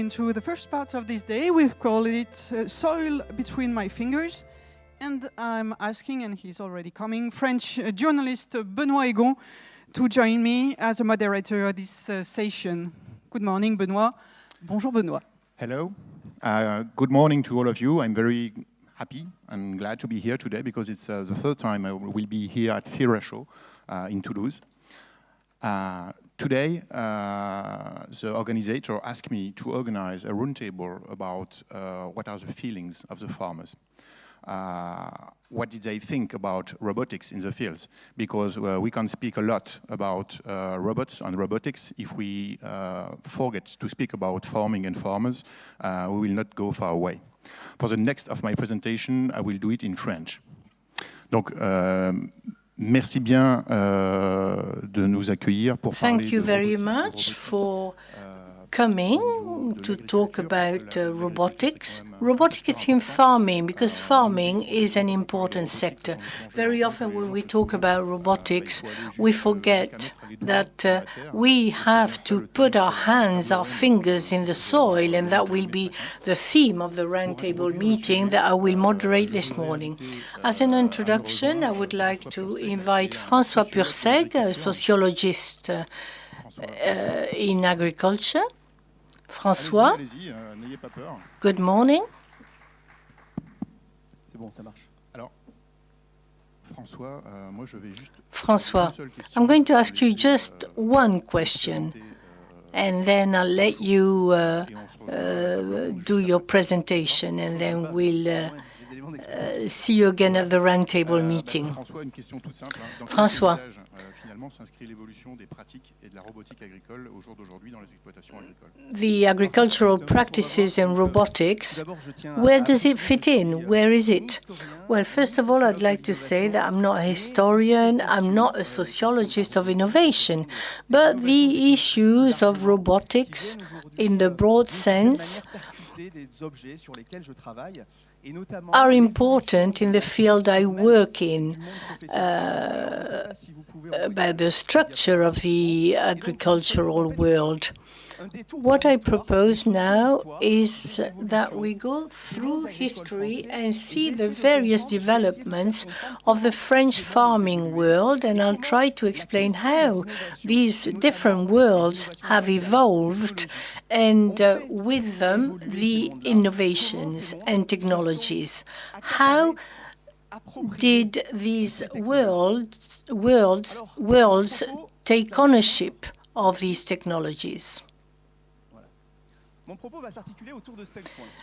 into the first part of this day. We've called it Soil Between My Fingers. And I'm asking, and he's already coming, French journalist Benoit EGON to join me as a moderator of this session. Good morning, Benoit. Bonjour, Benoit. Hello. Good morning to all of you. I'm very happy and glad to be here today because it's the third time I will be here at FIRA show in Toulouse. Today, the organizer asked me to organize a roundtable about what are the feelings of the farmers. What did they think about robotics in the fields? Because we can speak a lot about robots and robotics. If we forget to speak about farming and farmers, we will not go far away. For the next of my presentation, I will do it in French. Donc, merci bien de nous accueillir pour parler. Thank you very much for coming to talk about robotics. Robotics in farming, because farming is an important sector. Very often when we talk about robotics, we forget that we have to put our hands, our fingers in the soil, and that will be the theme of the roundtable meeting that I will moderate this morning. As an introduction, I would like to invite François PURSEIGLE, a sociologist in agriculture. François, good morning. François, I'm going to ask you just one question, and then I'll let you do your presentation, and then we'll see you again at the roundtable meeting. François. The agricultural practices and robotics, where does it fit in? Where is it? Well, first of all, I'd like to say that I'm not a historian, I'm not a sociologist of innovation, but the issues of robotics in the broad sense are important in the field I work in, about the structure of the agricultural world. What I propose now is that we go through history and see the various developments of the French farming world, and I'll try to explain how these different worlds have evolved, and with them the innovations and technologies. How did these worlds take ownership of these technologies?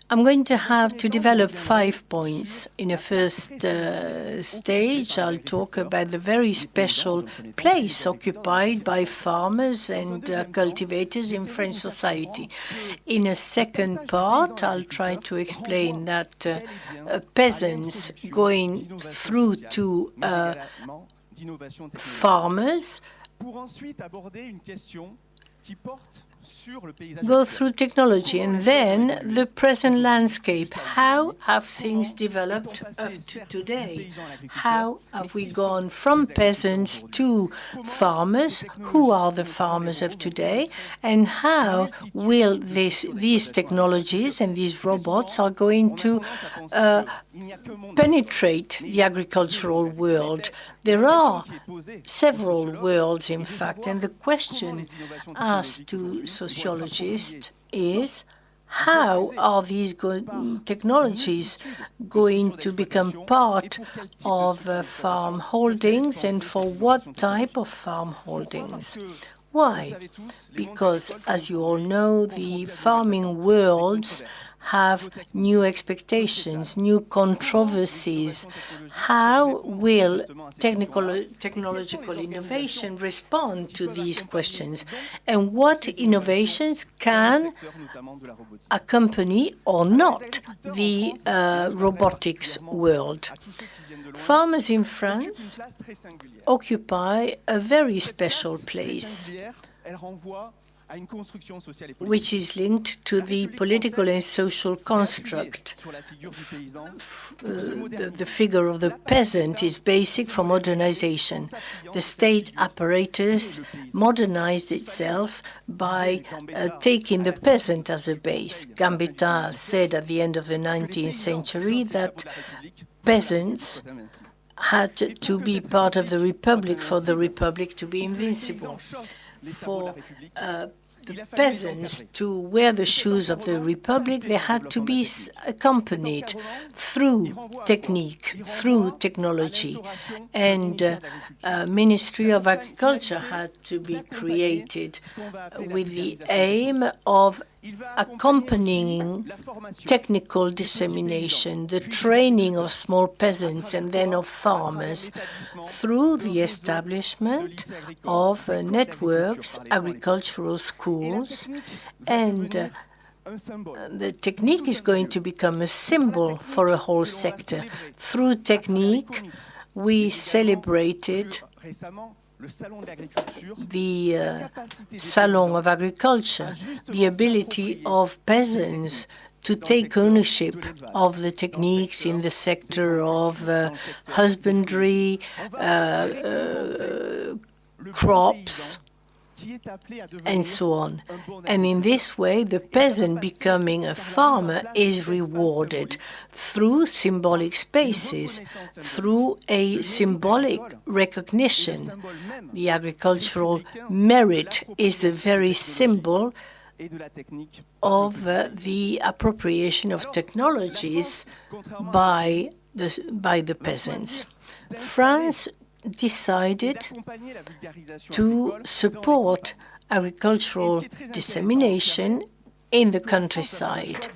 I'm going to have to develop 5 points. In a first stage, I'll talk about the very special place occupied by farmers and cultivators in French society. In a second part, I'll try to explain that peasants going through to farmers go through technology, and then the present landscape. How have things developed up to today? How have we gone from peasants to farmers? Who are the farmers of today? And how will these technologies and these robots are going to penetrate the agricultural world? There are several worlds, in fact, and the question asked to sociologists is, how are these technologies going to become part of farm holdings, and for what type of farm holdings? Why? Because, as you all know, the farming worlds have new expectations, new controversies. How will technological innovation respond to these questions? And what innovations can accompany or not the robotics world? Farmers in France occupy a very special place. which is linked to the political and social construct. The figure of the peasant is basic for modernization. The state apparatus modernized itself by taking the peasant as a base. Gambetta said at the end of the 19th century that peasants had to be part of the Republic for the Republic to be invincible. For the peasants to wear the shoes of the Republic, they had to be accompanied through technique, through technology. And a Ministry of Agriculture had to be created with the aim of accompanying technical dissemination, the training of small peasants and then of farmers through the establishment of networks, agricultural schools, and the technique is going to become a symbol for a whole sector. Through technique, we celebrated the Salon of Agriculture, the ability of peasants to take ownership of the techniques in the sector of husbandry, crops, and so on. And in this way, the peasant becoming a farmer is rewarded through symbolic spaces, through a symbolic recognition. The agricultural merit is the very symbol of the appropriation of technologies by the peasants. France decided to support agricultural dissemination in the countryside,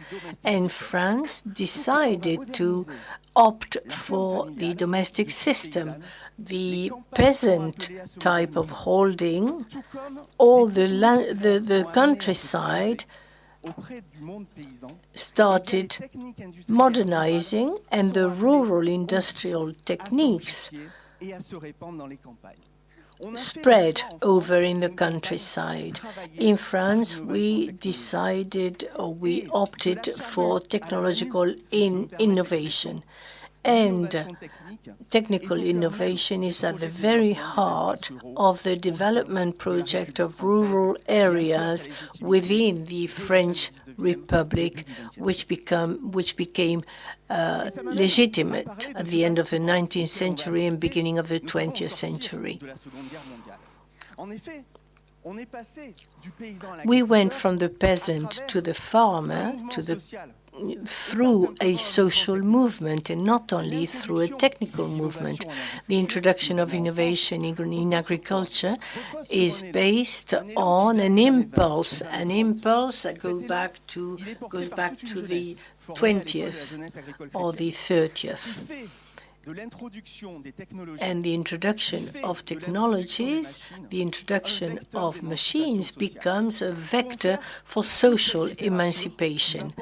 and France decided to opt for the domestic system, the peasant type of holding. All the countryside started modernizing, and the rural industrial techniques spread over in the countryside. In France, we decided, or we opted for technological innovation. And technical innovation is at the very heart of the development project of rural areas within the French Republic, which became legitimate at the end of the 19th century and beginning of the 20th century. We went from the peasant to the farmer, through a social movement, and not only through a technical movement. The introduction of innovation in agriculture is based on an impulse that goes back to the 20th or the 30th. And the introduction of technologies, the introduction of machines becomes a vector for social emancipation.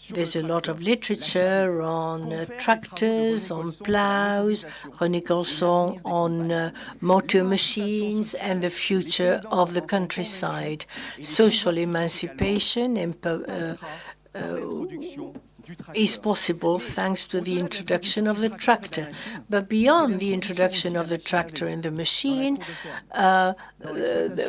There's a lot of literature on tractors, on plows, René Colson on motor machines and the future of the countryside. Social emancipation and is possible thanks to the introduction of the tractor. But beyond the introduction of the tractor and the machine,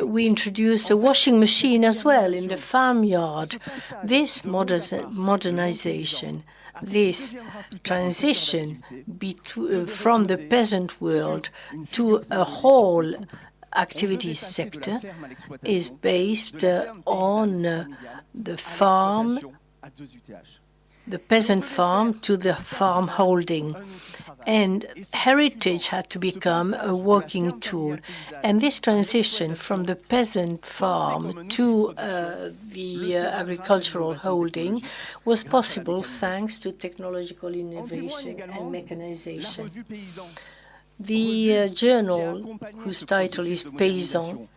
we introduced a washing machine as well in the farmyard. This modernization, this transition from the peasant world to a whole activity sector is based on the farm, the peasant farm to the farm holding. And heritage had to become a working tool. And this transition from the peasant farm to the agricultural holding was possible thanks to technological innovation and mechanization. The journal, whose title is Paysan,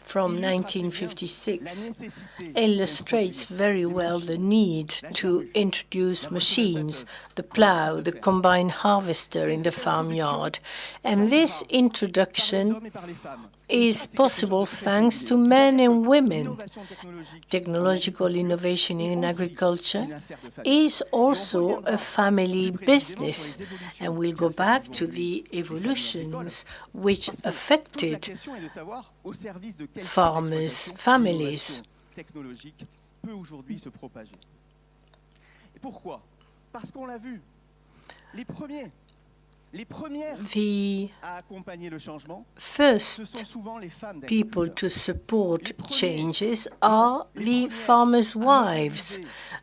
from 1956 illustrates very well the need to introduce machines, the plow, the combine harvester in the farmyard. And this introduction is possible thanks to men and women. Technological innovation in agriculture is also a family business, and we'll go back to the evolutions which affected farmers' families. The first people to support changes are the farmers' wives.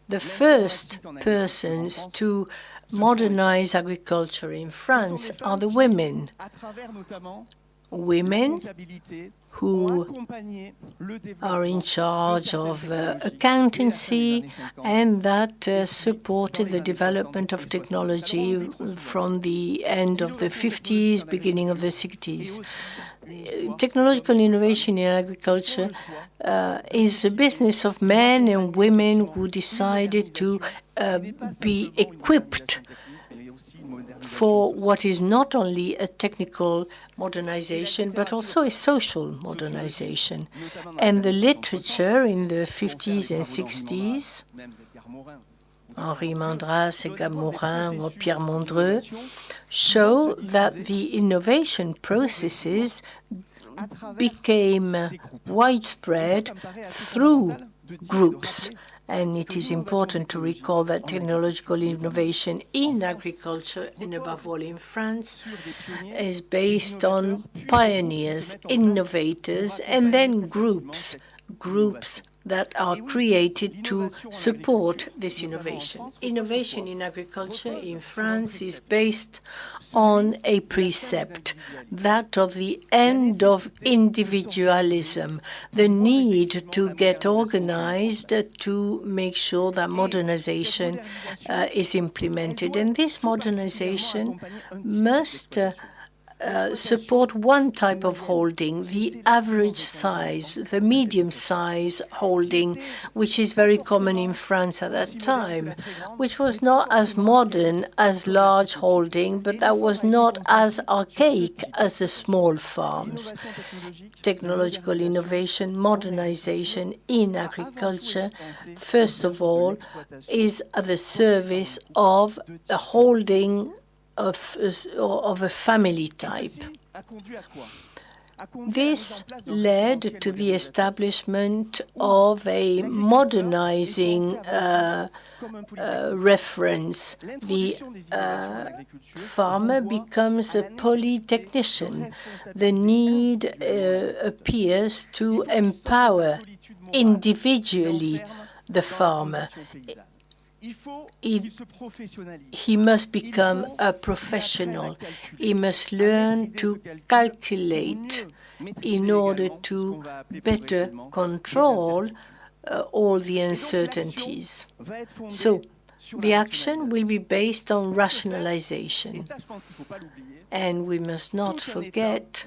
The first persons to modernize agriculture in France are the women. Women who are in charge of accountancy and that supported the development of technology from the end of the 50s, beginning of the 60s. Technological innovation in agriculture is the business of men and women who decided to be equipped for what is not only a technical modernization, but also a social modernization. And the literature in the 50s and 60s, Henri Mandras, Edgar Morin, or Pierre Mondreux, show that the innovation processes became widespread through groups. And it is important to recall that technological innovation in agriculture, and above all in France, is based on pioneers, innovators, and then groups that are created to support this innovation. Innovation in agriculture in France is based on a precept, that of the end of individualism, the need to get organized to make sure that modernization is implemented. And this modernization must support one type of holding, the average size, the medium size holding, which is very common in France at that time, which was not as modern as large holding, but that was not as archaic as the small farms. Technological innovation, modernization in agriculture, first of all, is at the service of a holding of a family type. This led to the establishment of a modernizing reference. The farmer becomes a polytechnician. The need appears to empower individually the farmer. He must become a professional. He must learn to calculate in order to better control all the uncertainties. So the action will be based on rationalization. And we must not forget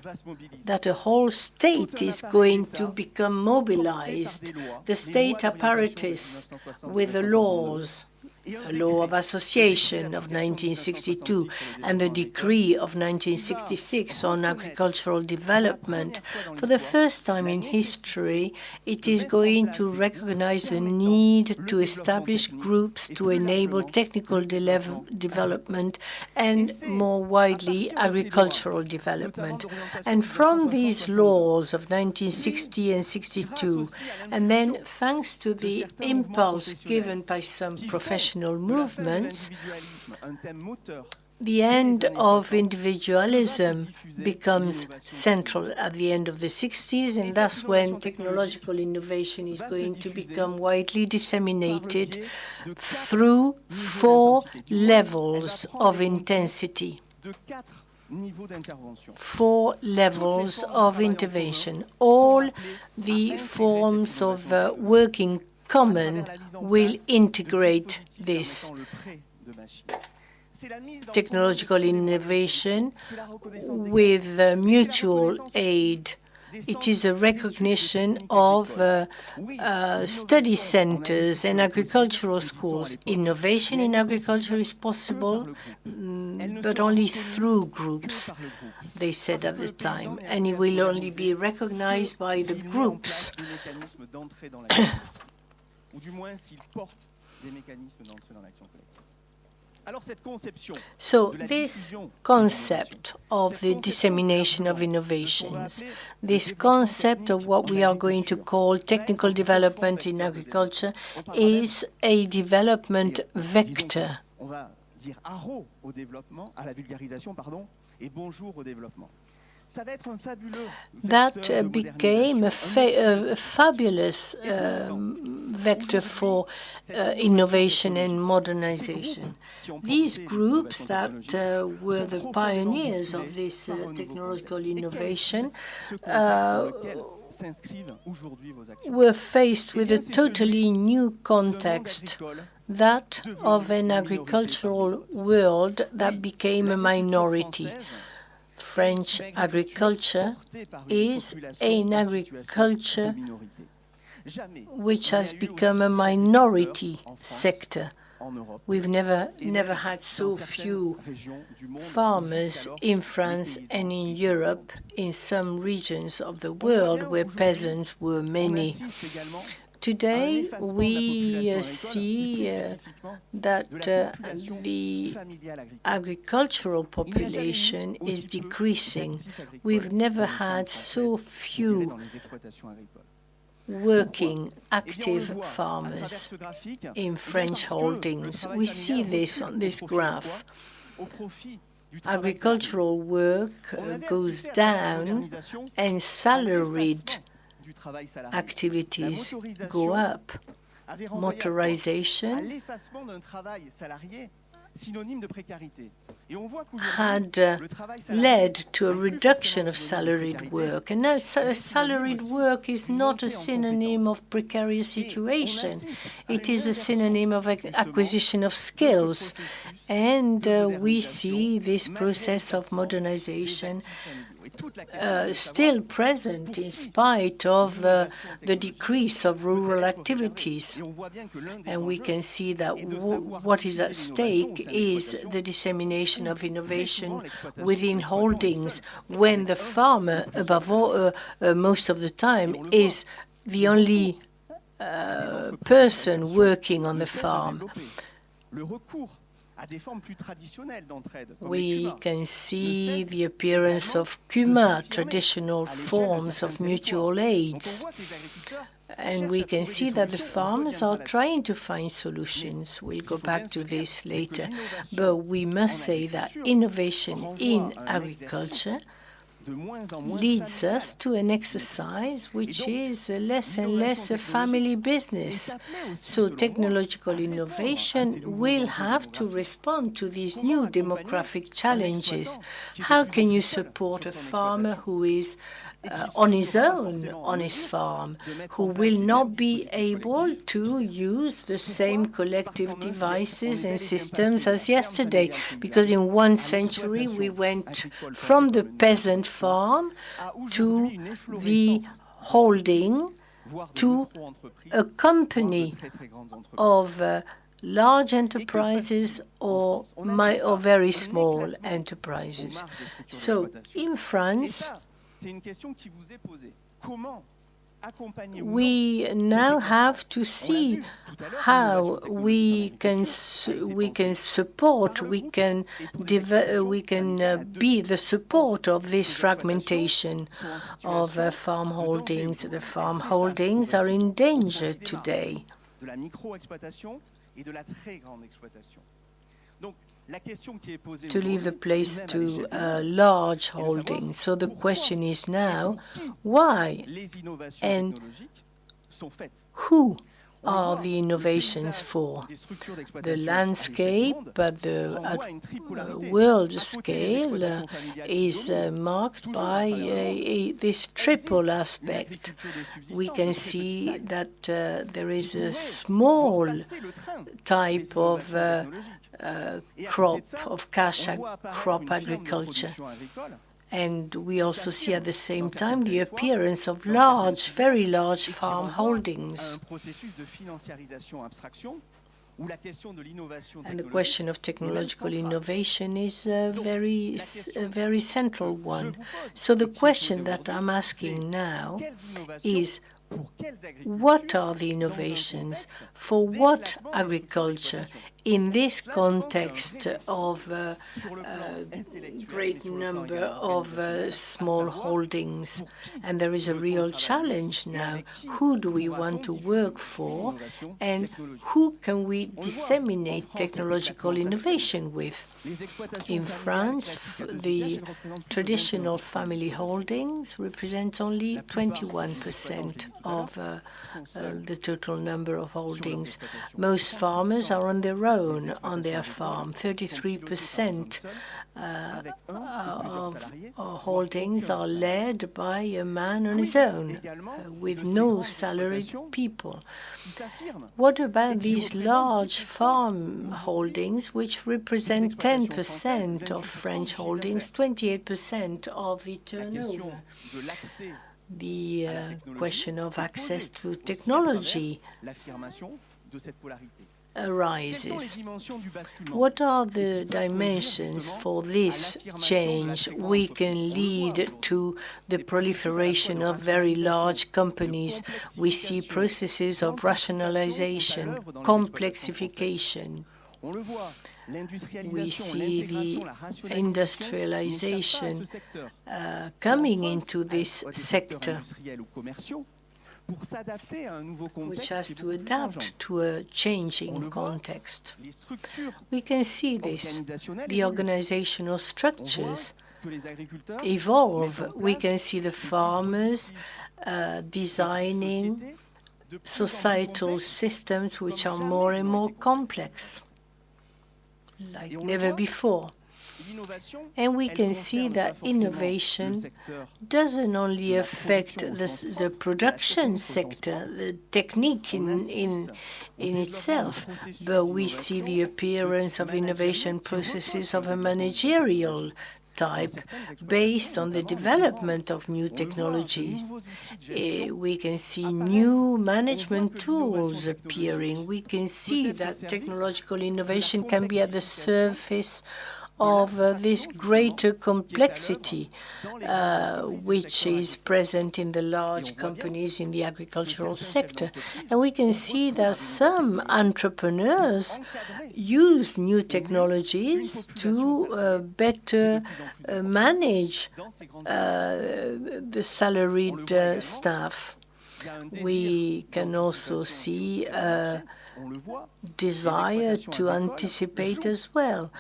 that a whole state is going to become mobilized. The state apparatus with the laws, the law of association of 1962 and the decree of 1966 on agricultural development. For the first time in history, it is going to recognize the need to establish groups to enable technical development and, more widely, agricultural development. And from these laws of 1960 and 62, and then thanks to the impulse given by some professional movements, the end of individualism becomes central at the end of the 60s, and that's when technological innovation is going to become widely disseminated through 4 levels of intensity. 4 levels of intervention. All the forms of working common will integrate this. technological innovation with mutual aid. It is a recognition of study centers and agricultural schools. Innovation in agriculture is possible, but only through groups, they said at the time, and it will only be recognized by the groups. So this concept of the dissemination of innovations, this concept of what we are going to call technical development in agriculture, is a development vector. That became a fabulous vector for innovation and modernization. These groups that were the pioneers of this technological innovation were faced with a totally new context, that of an agricultural world that became a minority. French agriculture is an agriculture which has become a minority sector. We've never had so few farmers in France and in Europe, in some regions of the world where peasants were many. Today, we see that the agricultural population is decreasing. We've never had so few working, active farmers in French holdings. We see this on this graph. Agricultural work goes down and salaried activities go up. Motorization had led to a reduction of salaried work. And now salaried work is not a synonym of precarious situation. It is a synonym of acquisition of skills. And we see this process of modernization still present in spite of the decrease of rural activities. And we can see that what is at stake is the dissemination of innovation within holdings, when the farmer, above all, most of the time, is the only person working on the farm. We can see the appearance of CUMA, traditional forms of mutual aids. And we can see that the farmers are trying to find solutions. We'll go back to this later. But we must say that innovation in agriculture leads us to an exercise which is less and less a family business. So technological innovation will have to respond to these new demographic challenges. How can you support a farmer who is on his own on his farm, who will not be able to use the same collective devices and systems as yesterday? Because in 1 century we went from the peasant farm to the holding to a company of large enterprises or very small enterprises. So in France, we now have to see how we can support, we can be the support of this fragmentation of farm holdings. The farm holdings are in danger today. To leave the place to large holdings. So the question is now, why and who are the innovations for? The landscape, but the world scale is marked by this triple aspect. We can see that there is a small type of crop agriculture. And we also see at the same time the appearance of large, very large farm holdings. And the question of technological innovation is a very central one. So the question that I'm asking now is, what are the innovations for what agriculture in this context of a great number of small holdings? And there is a real challenge now. Who do we want to work for, and who can we disseminate technological innovation with? In France, the traditional family holdings represent only 21% of the total number of holdings. Most farmers are on their own on their farm. 33% of holdings are led by a man on his own, with no salaried people. What about these large farm holdings, which represent 10% of French holdings, 28% of the turnover? The question of access to technology arises. What are the dimensions for this change we can lead to the proliferation of very large companies? We see processes of rationalization, complexification. We see the industrialization coming into this sector, which has to adapt to a changing context. We can see this. The organizational structures evolve. We can see the farmers designing societal systems which are more and more complex, like never before. And we can see that innovation doesn't only affect the production sector, the technique in itself, but we see the appearance of innovation processes of a managerial type based on the development of new technologies. We can see new management tools appearing. We can see that technological innovation can be at the surface of this greater complexity which is present in the large companies in the agricultural sector. And we can see that some entrepreneurs use new technologies to better manage the salaried staff. We can also see a desire to anticipate as well.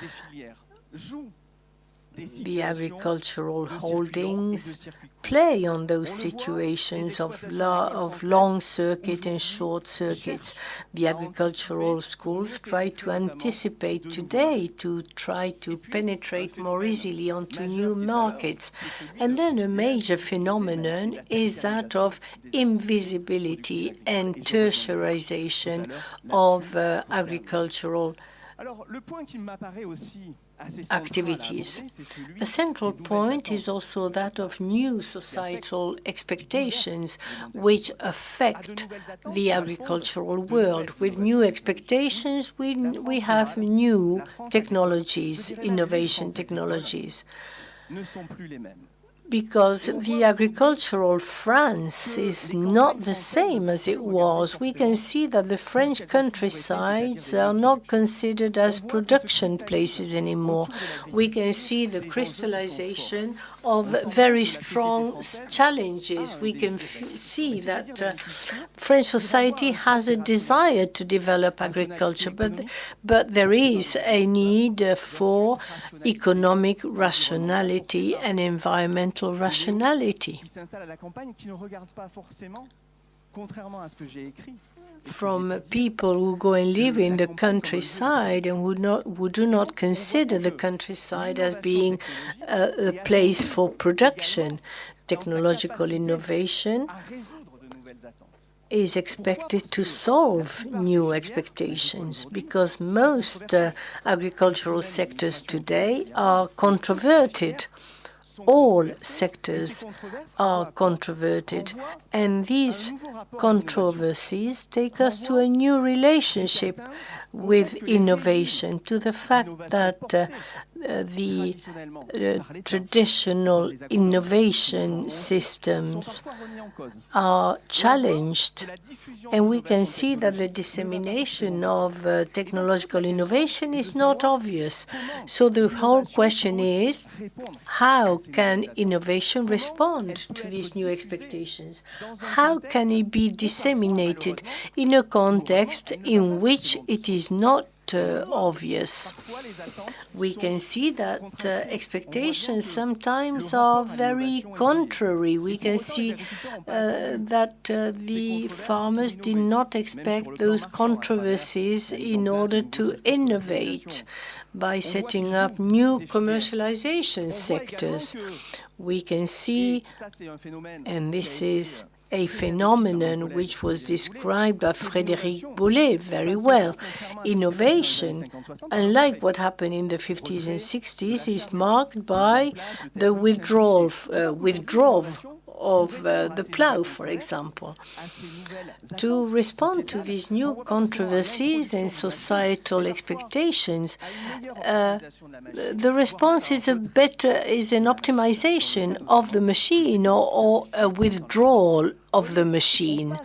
The agricultural holdings play on those situations of long circuit and short circuits. The agricultural schools try to anticipate today, to try to penetrate more easily onto new markets. And then a major phenomenon is that of invisibility and tertiarization of agricultural activities. A central point is also that of new societal expectations which affect the agricultural world. With new expectations, we have new technologies, innovation technologies. Because the agricultural France is not the same as it was. We can see that the French countrysides are not considered as production places anymore. We can see the crystallization of very strong challenges. We can see that French society has a desire to develop agriculture, but there is a need for economic rationality and environmental rationality. From people who go and live in the countryside and who do not consider the countryside as being a place for production. Technological innovation is expected to solve new expectations, because most agricultural sectors today are controverted. All sectors are controverted, and these controversies take us to a new relationship with innovation, to the fact that the traditional innovation systems are challenged, and we can see that the dissemination of technological innovation is not obvious. So the whole question is, how can innovation respond to these new expectations? How can it be disseminated in a context in which it is not obvious? We can see that expectations sometimes are very contrary. We can see that the farmers did not expect those controversies in order to innovate by setting up new commercialization sectors. We can see, and this is a phenomenon which was described by Frédéric Boulay very well. Innovation, unlike what happened in the 50s and 60s, is marked by the withdrawal of the plough, for example. To respond to these new controversies and societal expectations, the response is an optimization of the machine or a withdrawal of the machine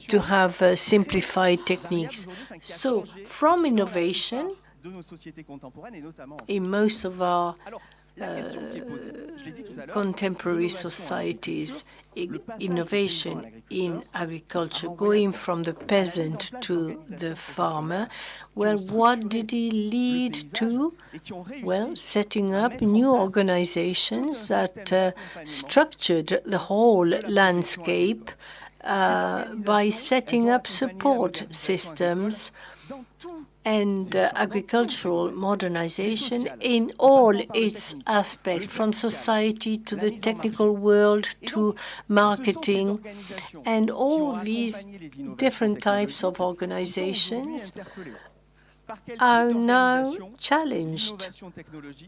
to have simplified techniques. So, from innovation, in most of our contemporary societies, innovation in agriculture, going from the peasant to the farmer, well, what did it lead to? Well, setting up new organizations that structured the whole landscape by setting up support systems and agricultural modernization in all its aspects, from society to the technical world to marketing, and all these different types of organizations are now challenged.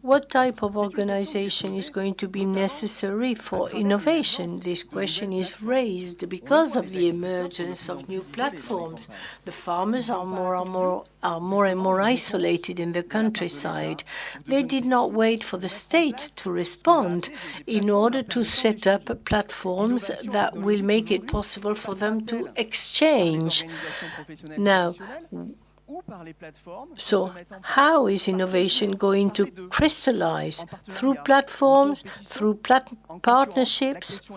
What type of organization is going to be necessary for innovation? This question is raised because of the emergence of new platforms. The farmers are more and more isolated in the countryside. They did not wait for the state to respond in order to set up platforms that will make it possible for them to exchange. Now, so how is innovation going to crystallize? Through platforms, through partnerships?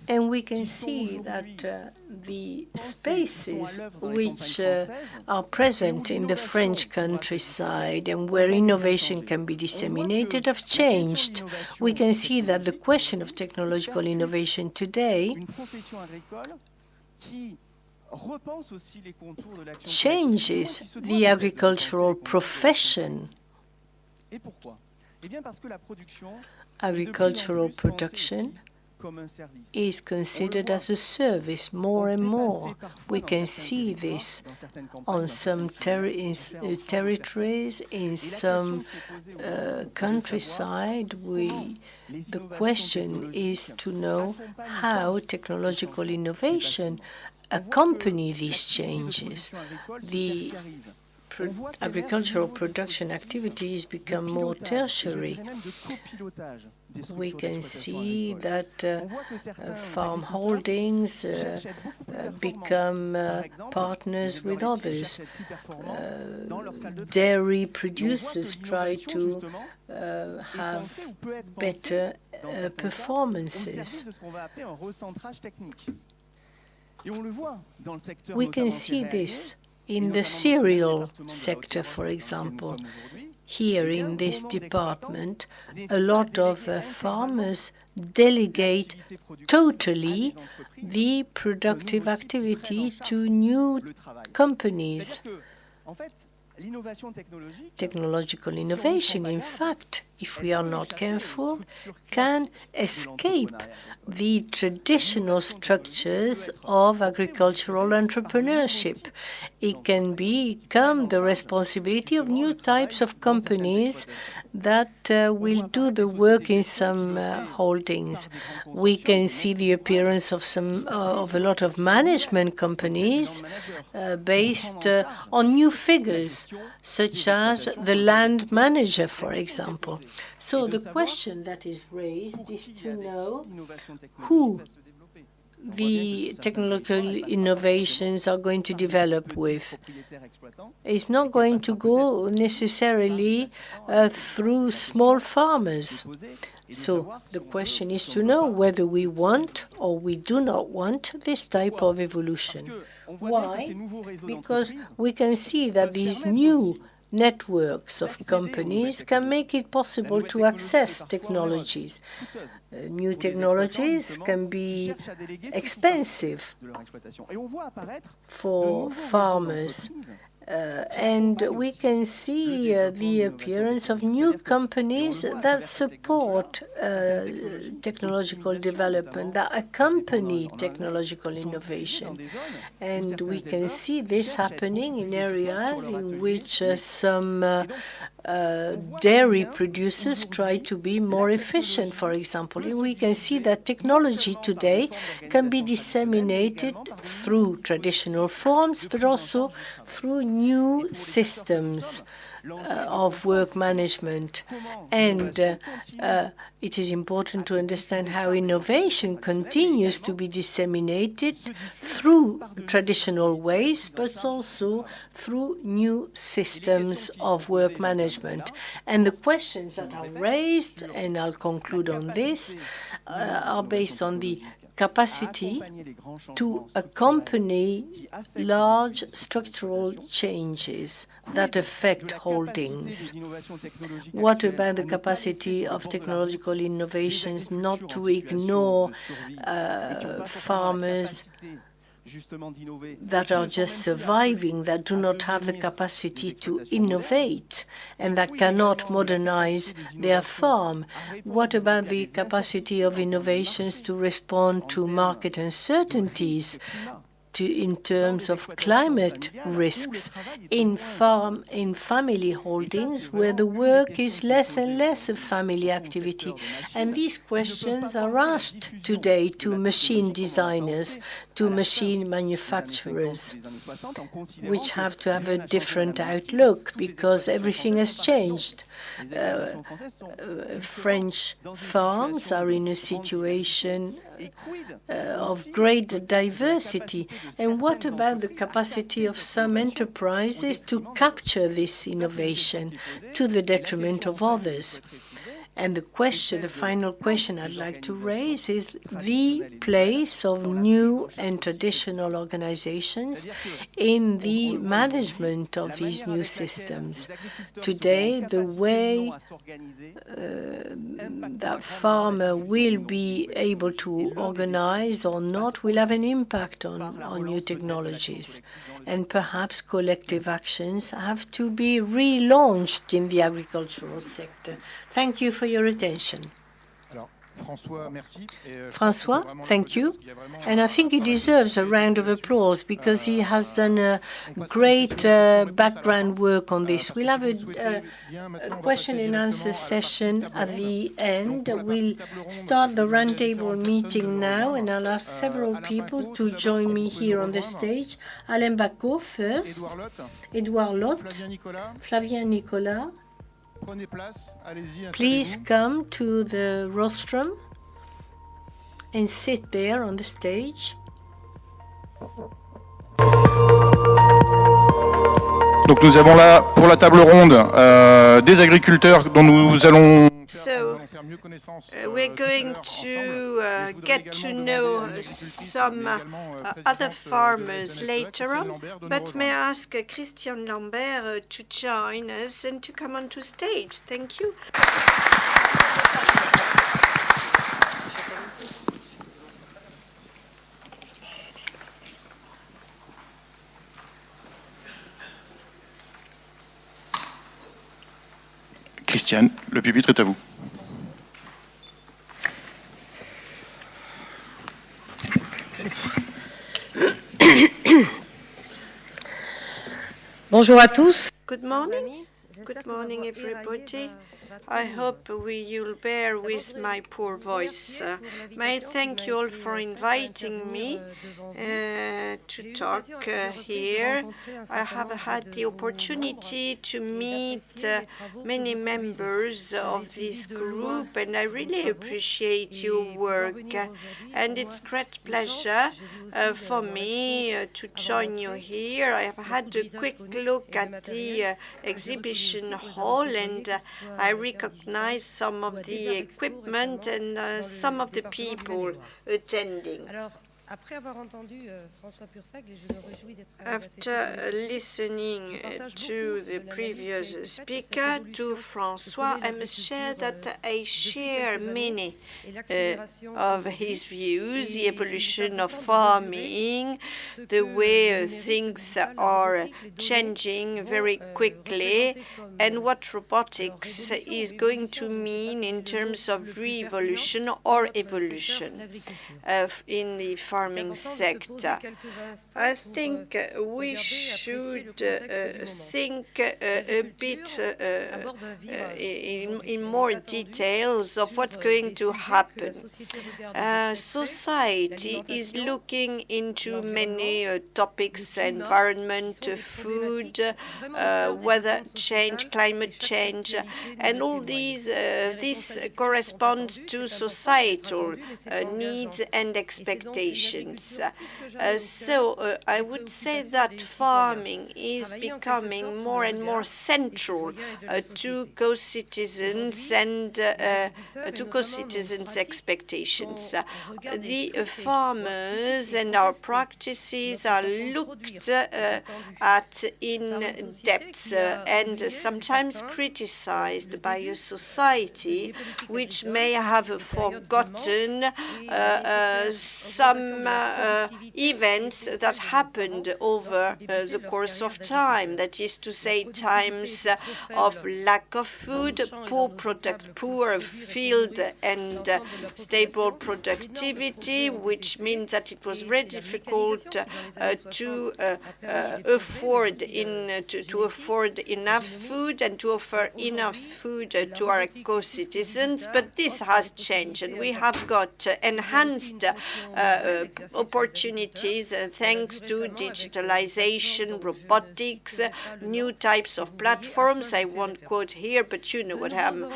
And we can see that the spaces which are present in the French countryside and where innovation can be disseminated have changed. We can see that the question of technological innovation today changes the agricultural profession. Agricultural production is considered as a service more and more. We can see this on some territories, in some countryside. The question is to know how technological innovation accompany these changes. The agricultural production activities become more tertiary. We can see that farm holdings become partners with others. Dairy producers try to have better performances. We can see this in the cereal sector, for example. Here in this department, a lot of farmers delegate totally the productive activity to new companies. Technological innovation, in fact, if we are not careful, can escape the traditional structures of agricultural entrepreneurship. It can become the responsibility of new types of companies that will do the work in some holdings. We can see the appearance of a lot of management companies based on new figures, such as the land manager, for example. So the question that is raised is to know who the technological innovations are going to develop with. It's not going to go necessarily through small farmers. So the question is to know whether we want or we do not want this type of evolution. Why? Because we can see that these new networks of companies can make it possible to access technologies. New technologies can be expensive for farmers. And we can see the appearance of new companies that support technological development, that accompany technological innovation. And we can see this happening in areas in which some dairy producers try to be more efficient, for example. We can see that technology today can be disseminated through traditional forms, but also through new systems of work management. And it is important to understand how innovation continues to be disseminated through traditional ways, but also through new systems of work management. And the questions that are raised, and I'll conclude on this, are based on the capacity to accompany large structural changes that affect holdings. What about the capacity of technological innovations not to ignore farmers that are just surviving, that do not have the capacity to innovate, and that cannot modernize their farm? What about the capacity of innovations to respond to market uncertainties in terms of climate risks in family holdings, where the work is less and less a family activity? And these questions are asked today to machine designers, to machine manufacturers, which have to have a different outlook because everything has changed. French farms are in a situation of great diversity. And what about the capacity of some enterprises to capture this innovation to the detriment of others? And the final question I'd like to raise is the place of new and traditional organizations in the management of these new systems. Today, the way that farmer will be able to organize or not will have an impact on new technologies. And perhaps collective actions have to be relaunched in the agricultural sector. Thank you for your attention. François, thank you. And I think he deserves a round of applause because he has done a great background work on this. We'll have a question and answer session at the end. We'll start the roundtable meeting now, and I'll ask several people to join me here on the stage. Alain PINCOT first, Edouard LHOTTE, Flavien NICOLAS. Please come to the rostrum and sit there on the stage. Donc nous avons là pour la table ronde des agriculteurs dont nous allons faire mieux connaissance. We're going to get to know some other farmers later on, but may I ask Christiane LAMBERT to join us and to come onto stage. Thank you. Christiane, le pupitre est à vous. Bonjour à tous. Good morning. Good morning, everybody. I hope you'll bear with my poor voice. May I thank you all for inviting me to talk here. I have had the opportunity to meet many members of this group, and I really appreciate your work. And it's great pleasure for me to join you here. I have had a quick look at the exhibition hall, and I recognize some of the equipment and some of the people attending. After listening to the previous speaker, to François, I must share that I share many of his views, the evolution of farming, the way things are changing very quickly, and what robotics is going to mean in terms of revolution or evolution in the farming sector. I think we should think a bit in more details of what's going to happen. Society is looking into many topics: environment, food, weather change, climate change, and all these. This corresponds to societal needs and expectations. So I would say that farming is becoming more and more central to co-citizens and to co-citizens' expectations. The farmers and our practices are looked at in depth and sometimes criticized by a society which may have forgotten some events that happened over the course of time. That is to say, times of lack of food, poor field and stable productivity, which means that it was very difficult to afford enough food and to offer enough food to our co-citizens. But this has changed, and we have got enhanced opportunities thanks to digitalization, robotics, new types of platforms. I won't quote here, but you know what I'm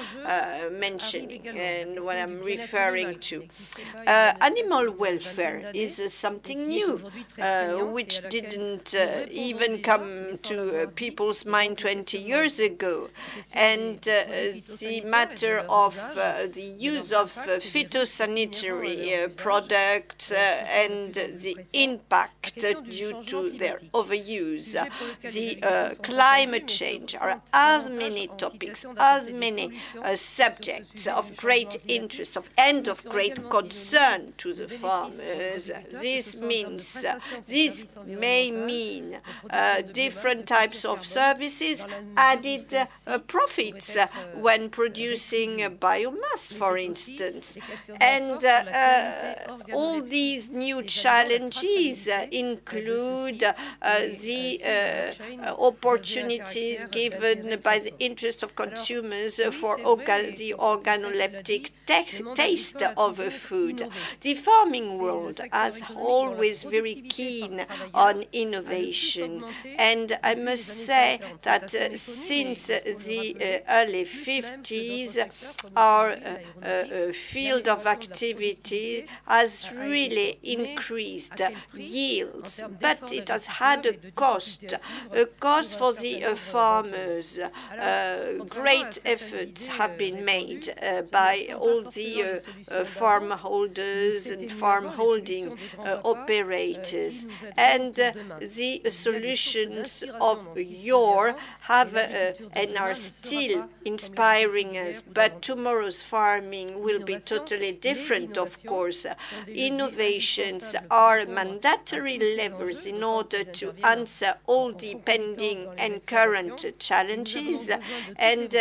mentioning and what I'm referring to. Animal welfare is something new, which didn't even come to people's mind 20 years ago. And the matter of the use of phytosanitary products and the impact due to their overuse, the climate change, are as many topics, as many subjects of great interest and of great concern to the farmers. This may mean different types of services, added profits when producing biomass, for instance. And all these new challenges include the opportunities given by the interest of consumers for the organoleptic taste of food. The farming world is always very keen on innovation, and I must say that since the early 50s, our field of activity has really increased yields, but it has had a cost for the farmers. Great efforts have been made by all the farm holders and farm holding operators, and the solutions of yore have and are still inspiring us. But tomorrow's farming will be totally different, of course. Innovation solutions are mandatory levers in order to answer all the pending and current challenges, and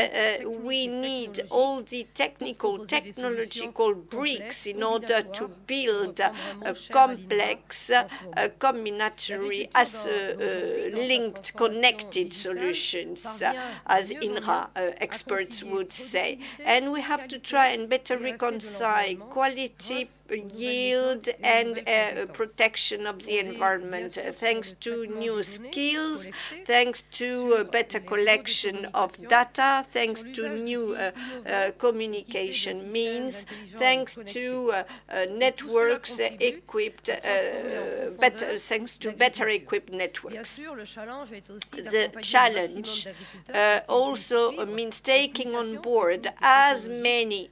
we need all the technological bricks in order to build a complex, combinatory, linked, connected solutions, as INRA experts would say. And we have to try and better reconcile quality, yield, and protection of the environment, thanks to new skills, thanks to a better collection of data, thanks to new communication means, thanks to networks equipped, thanks to better equipped networks. The challenge also means taking on board as many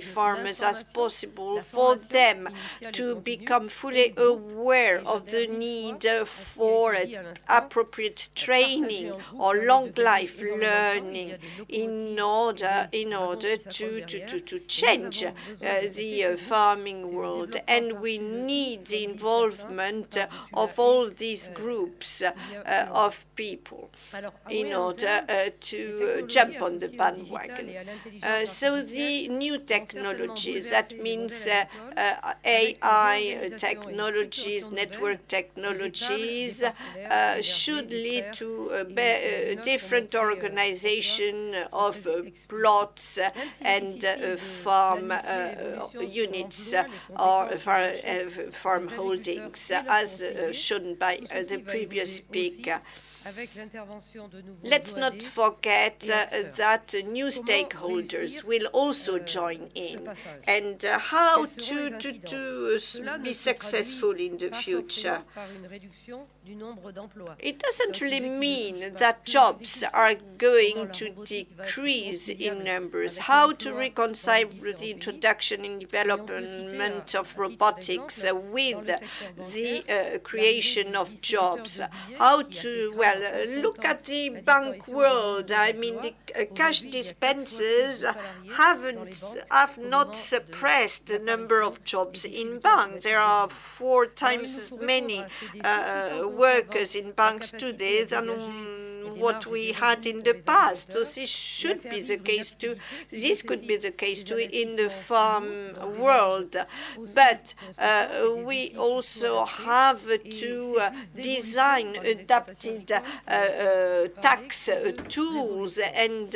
farmers as possible, for them to become fully aware of the need for appropriate training or long life learning in order to change the farming world. And we need the involvement of all these groups of people in order to jump on the bandwagon. So the new technologies, that means AI technologies, network technologies, should lead to a different organization of plots and farm units or farm holdings, as shown by the previous speaker. Let's not forget that new stakeholders will also join in, and how to be successful in the future. It doesn't really mean that jobs are going to decrease in numbers. How to reconcile the introduction and development of robotics with the creation of jobs? How to, well, look at the bank world. I mean, the cash dispensers have not suppressed the number of jobs in banks. There are 4 times as many workers in banks today than what we had in the past. So this should be the case too. This could be the case too in the farm world. But we also have to design adapted tax tools, and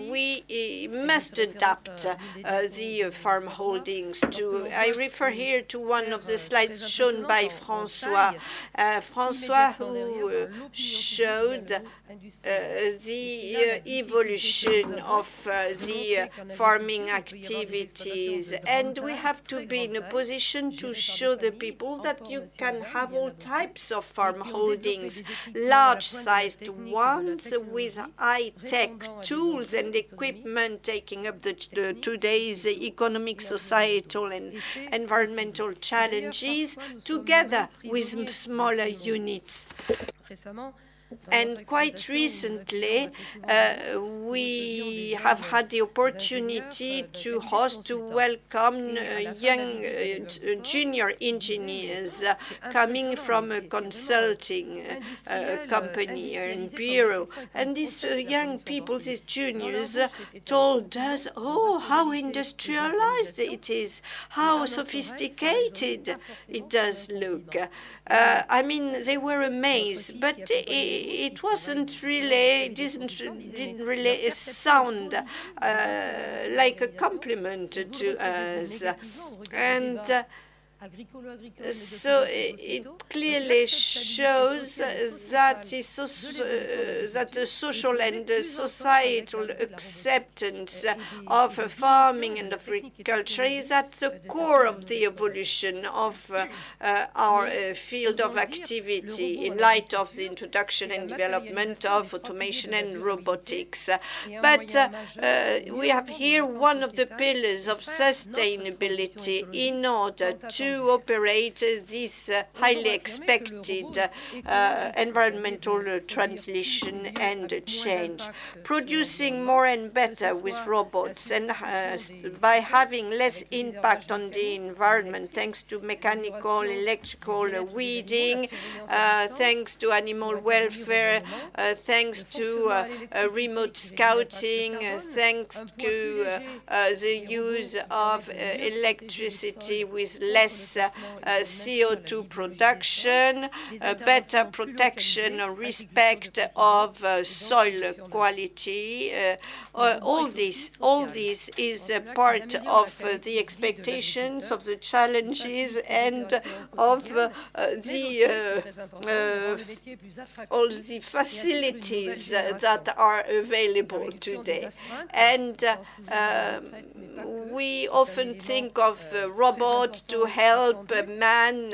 we must adapt the farm holdings to. I refer here to one of the slides shown by François. François, who showed the evolution of the farming activities, and we have to be in a position to show the people that you can have all types of farm holdings, large-sized ones with high-tech tools and equipment taking up the today's economic, societal, and environmental challenges, together with smaller units. And quite recently, we have had the opportunity to host, to welcome young junior engineers coming from a consulting company and bureau. And these young people, these juniors, told us, oh, how industrialized it is, how sophisticated it does look. I mean, they were amazed, but it wasn't really, didn't really sound like a compliment to us. And so it clearly shows that the social and societal acceptance of farming and of agriculture is at the core of the evolution of our field of activity in light of the introduction and development of automation and robotics. But we have here one of the pillars of sustainability in order to to operate this highly expected environmental transition and change. Producing more and better with robots and by having less impact on the environment thanks to mechanical, electrical weeding, thanks to animal welfare, thanks to remote scouting, thanks to the use of electricity with less CO2 production, better protection or respect of soil quality. All this is a part of the expectations, of the challenges, and of all the facilities that are available today. And we often think of robots to help men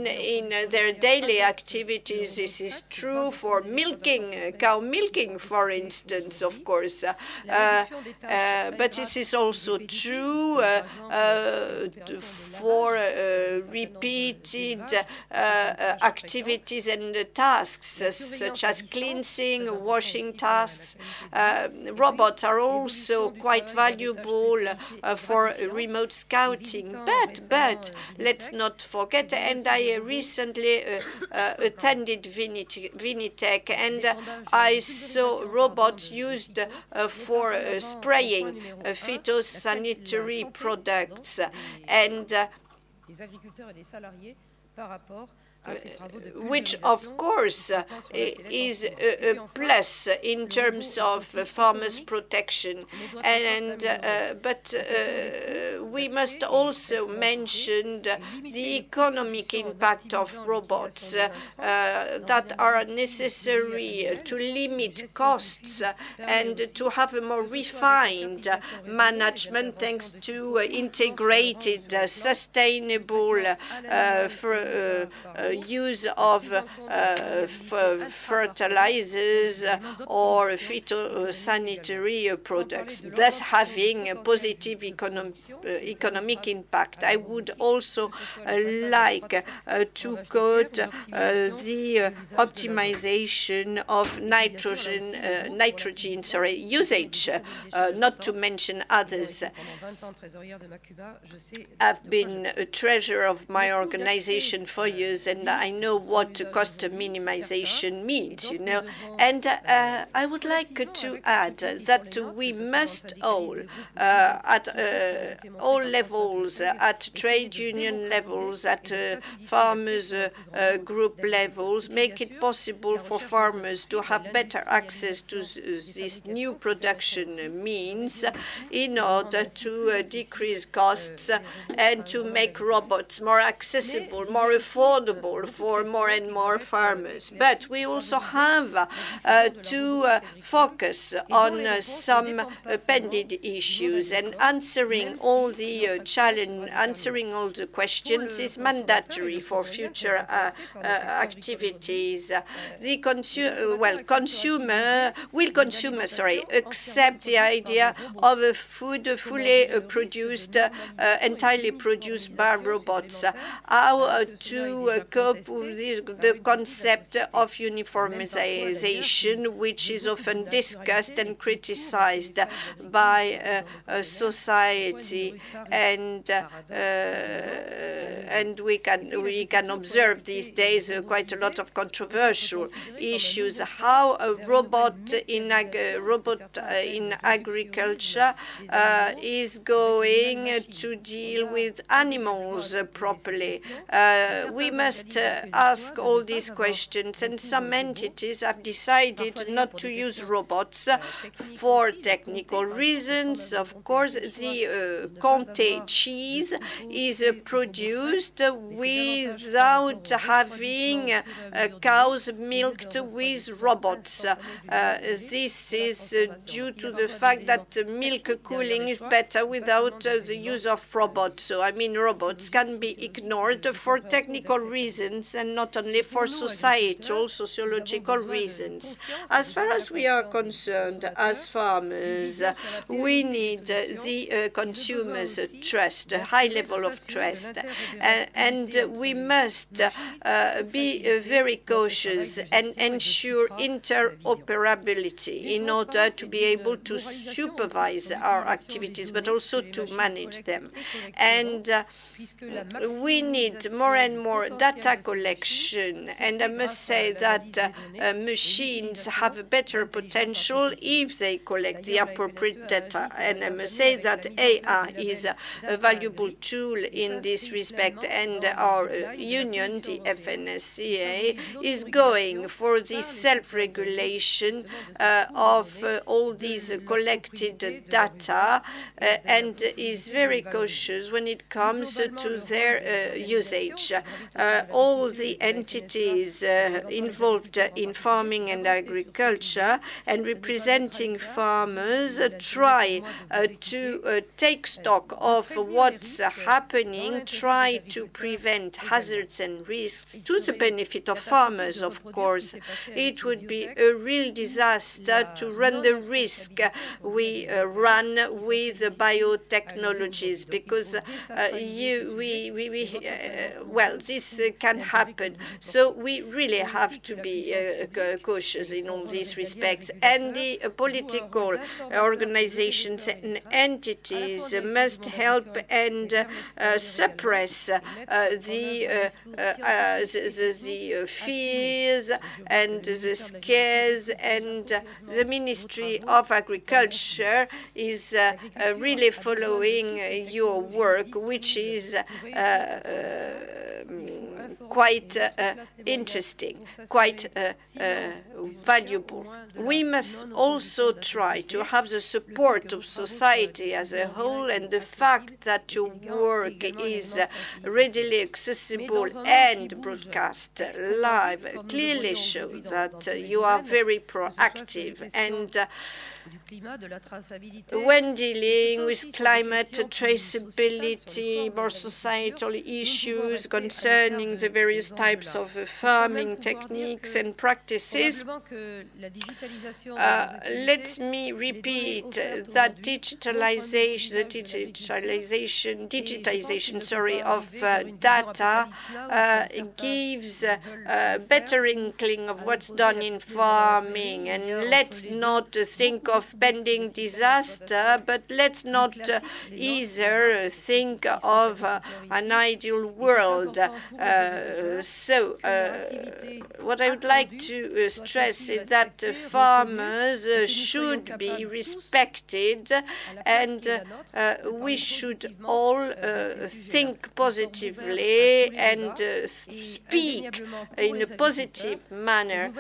in their daily activities. This is true for milking, cow milking, for instance, of course. But this is also true for repeated activities and tasks, such as cleansing, washing tasks. Robots are also quite valuable for remote scouting. But let's not forget, and I recently attended Vinitec, and I saw robots used for spraying phytosanitary products, and which, of course, is a plus in terms of farmers' protection. But we must also mention the economic impact of robots that are necessary to limit costs and to have a more refined management thanks to integrated, sustainable use of fertilizers or phytosanitary products, thus having a positive economic impact. I would also like to quote the optimization of nitrogen usage, not to mention others. I've been a treasurer of my organization for years, and I know what cost minimization means, you know. And I would like to add that we must all, at all levels, at trade union levels, at farmers group levels, make it possible for farmers to have better access to these new production means in order to decrease costs and to make robots more accessible, more affordable for more and more farmers. But we also have to focus on some pending issues, and answering all the answering all the questions is mandatory for future activities. The consumer accept the idea of a food fully produced, entirely produced by robots? How to cope with the concept of uniformization, which is often discussed and criticized by society, and we can observe these days quite a lot of controversial issues. How a robot in agriculture is going to deal with animals properly. We must ask all these questions, and some entities have decided not to use robots for technical reasons. Of course, the Comté cheese is produced without having cows milked with robots. This is due to the fact that milk cooling is better without the use of robots. So, I mean, robots can be ignored for technical reasons. reasons and not only for societal, sociological reasons. As far as we are concerned, as farmers, we need the consumers' trust, a high level of trust, and we must be very cautious and ensure interoperability in order to be able to supervise our activities, but also to manage them. And we need more and more data collection, and I must say that machines have a better potential if they collect the appropriate data. And I must say that AI is a valuable tool in this respect, and our union, the FNSEA, is going for the self-regulation of all these collected data and is very cautious when it comes to their usage. All the entities involved in farming and agriculture and representing farmers try to take stock of what's happening, try to prevent hazards and risks to the benefit of farmers, of course. It would be a real disaster to run the risk we run with biotechnologies, because well, this can happen. So we really have to be cautious in all these respects. And the political organizations and entities must help and suppress the fears and the scares. And the Ministry of Agriculture is really following your work, which is quite interesting, quite valuable. We must also try to have the support of society as a whole, and the fact that your work is readily accessible and broadcast live clearly show that you are very proactive. And when dealing with climate traceability, more societal issues concerning the various types of farming techniques and practices, let me repeat that digitization of data gives a better inkling of what's done in farming. And let's not think of pending disaster, but let's not either think of an ideal world. What I would like to stress is that farmers should be respected, and we should all think positively and speak in a positive manner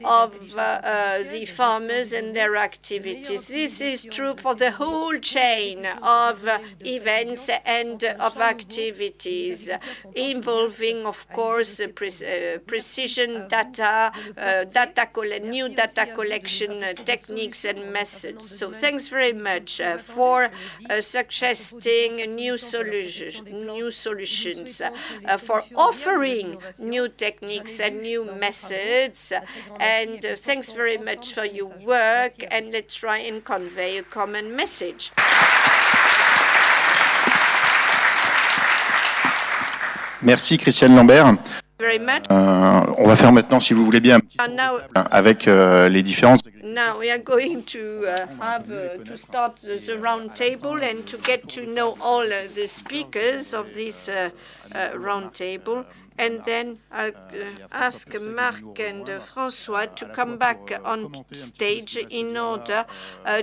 of the farmers and their activities. This is true for the whole chain of events and of activities, involving, of course, precision data, new data collection techniques and methods. So thanks very much for suggesting new solutions, for offering new techniques and new methods, and thanks very much for your work, and let's try and convey a common message. Merci Christiane Lambert. Very much. On va faire maintenant, si vous voulez bien, avec les différences. Now we are going to to start the round table and to get to know all the speakers of this round table. And then I'll ask Marc and François to come back on stage in order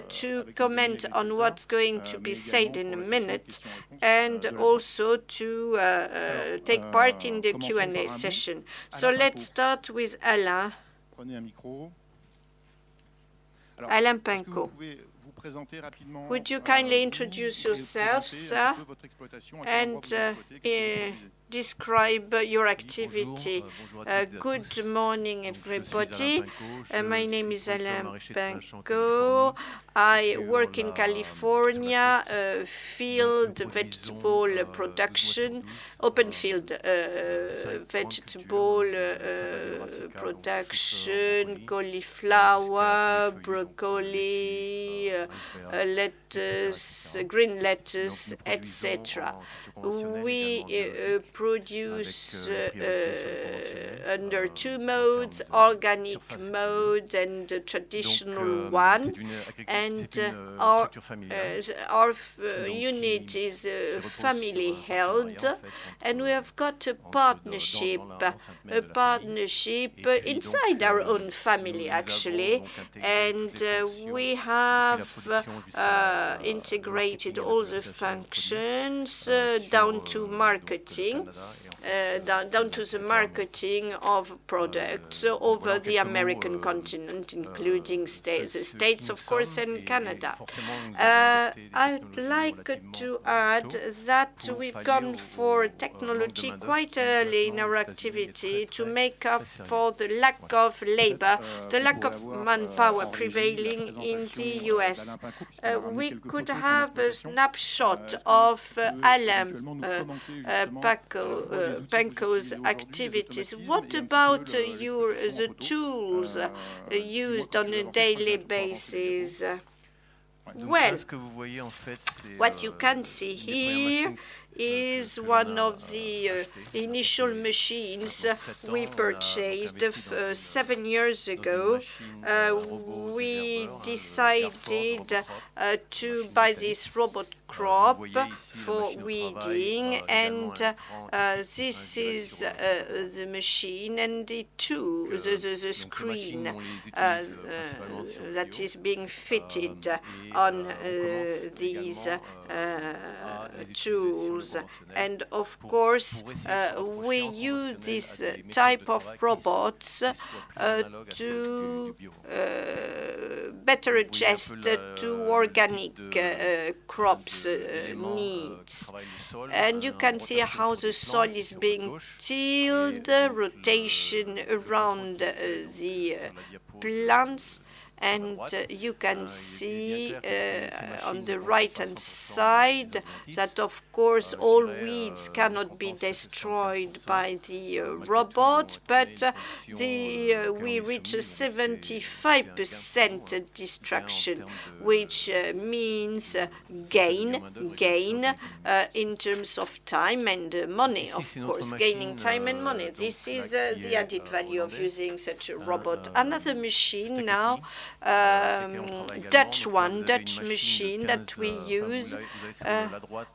to comment on what's going to be said in a minute, and also to take part in the Q&A session. So let's start with Alain. Alain PINCOT. Would you kindly introduce yourself, sir, and describe your activity. Good morning, everybody. My name is Alain PINCOT. I work in California, field vegetable production, open field vegetable production, cauliflower, broccoli, lettuce, green lettuce, etc. We produce under two modes, organic mode and traditional one. And our unit is family held, and we have got a partnership inside our own family, actually. And we have integrated all the functions down to marketing. Down to the marketing of products over the American continent, including the States, of course, and Canada. I'd like to add that we've gone for technology quite early in our activity to make up for the lack of labor, the lack of manpower prevailing in the US. We could have a snapshot of Alain PINCOT's activities. What about the tools used on a daily basis? Well, what you can see here is one of the initial machines we purchased 7 years ago. We decided to buy this robot crop for weeding, and this is the machine and the screen that is being fitted on these tools. And of course, we use this type of robots to better adjust to organic crops needs. And you can see how the soil is being tilled, rotation around the plants. And you can see on the right-hand side that, of course, all weeds cannot be destroyed by the robot, but we reach a 75% destruction, which means gain in terms of time and money, of course, gaining time and money. This is the added value of using such a robot. Another machine now, Dutch machine that we use.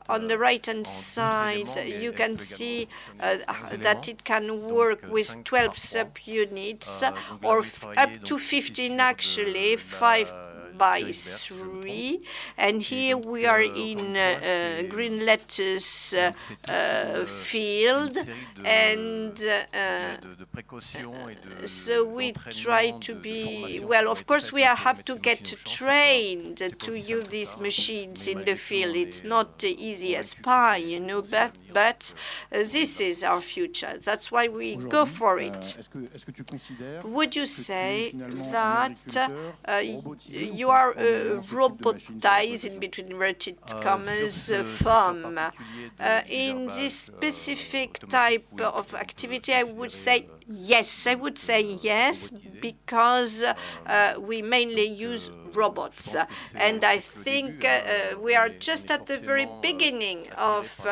On the right-hand side, you can see that it can work with 12 subunits, or up to 15 actually, 5 by 3. And here we are in green lettuce field, and so we try to be, well, of course we have to get trained to use these machines in the field. It's not easy as pie, you know, but this is our future. That's why we go for it. Would you say that you are robotized, in between inverted commas, farm? In this specific type of activity, I would say yes. I would say yes, because we mainly use robots, and I think we are just at the very beginning of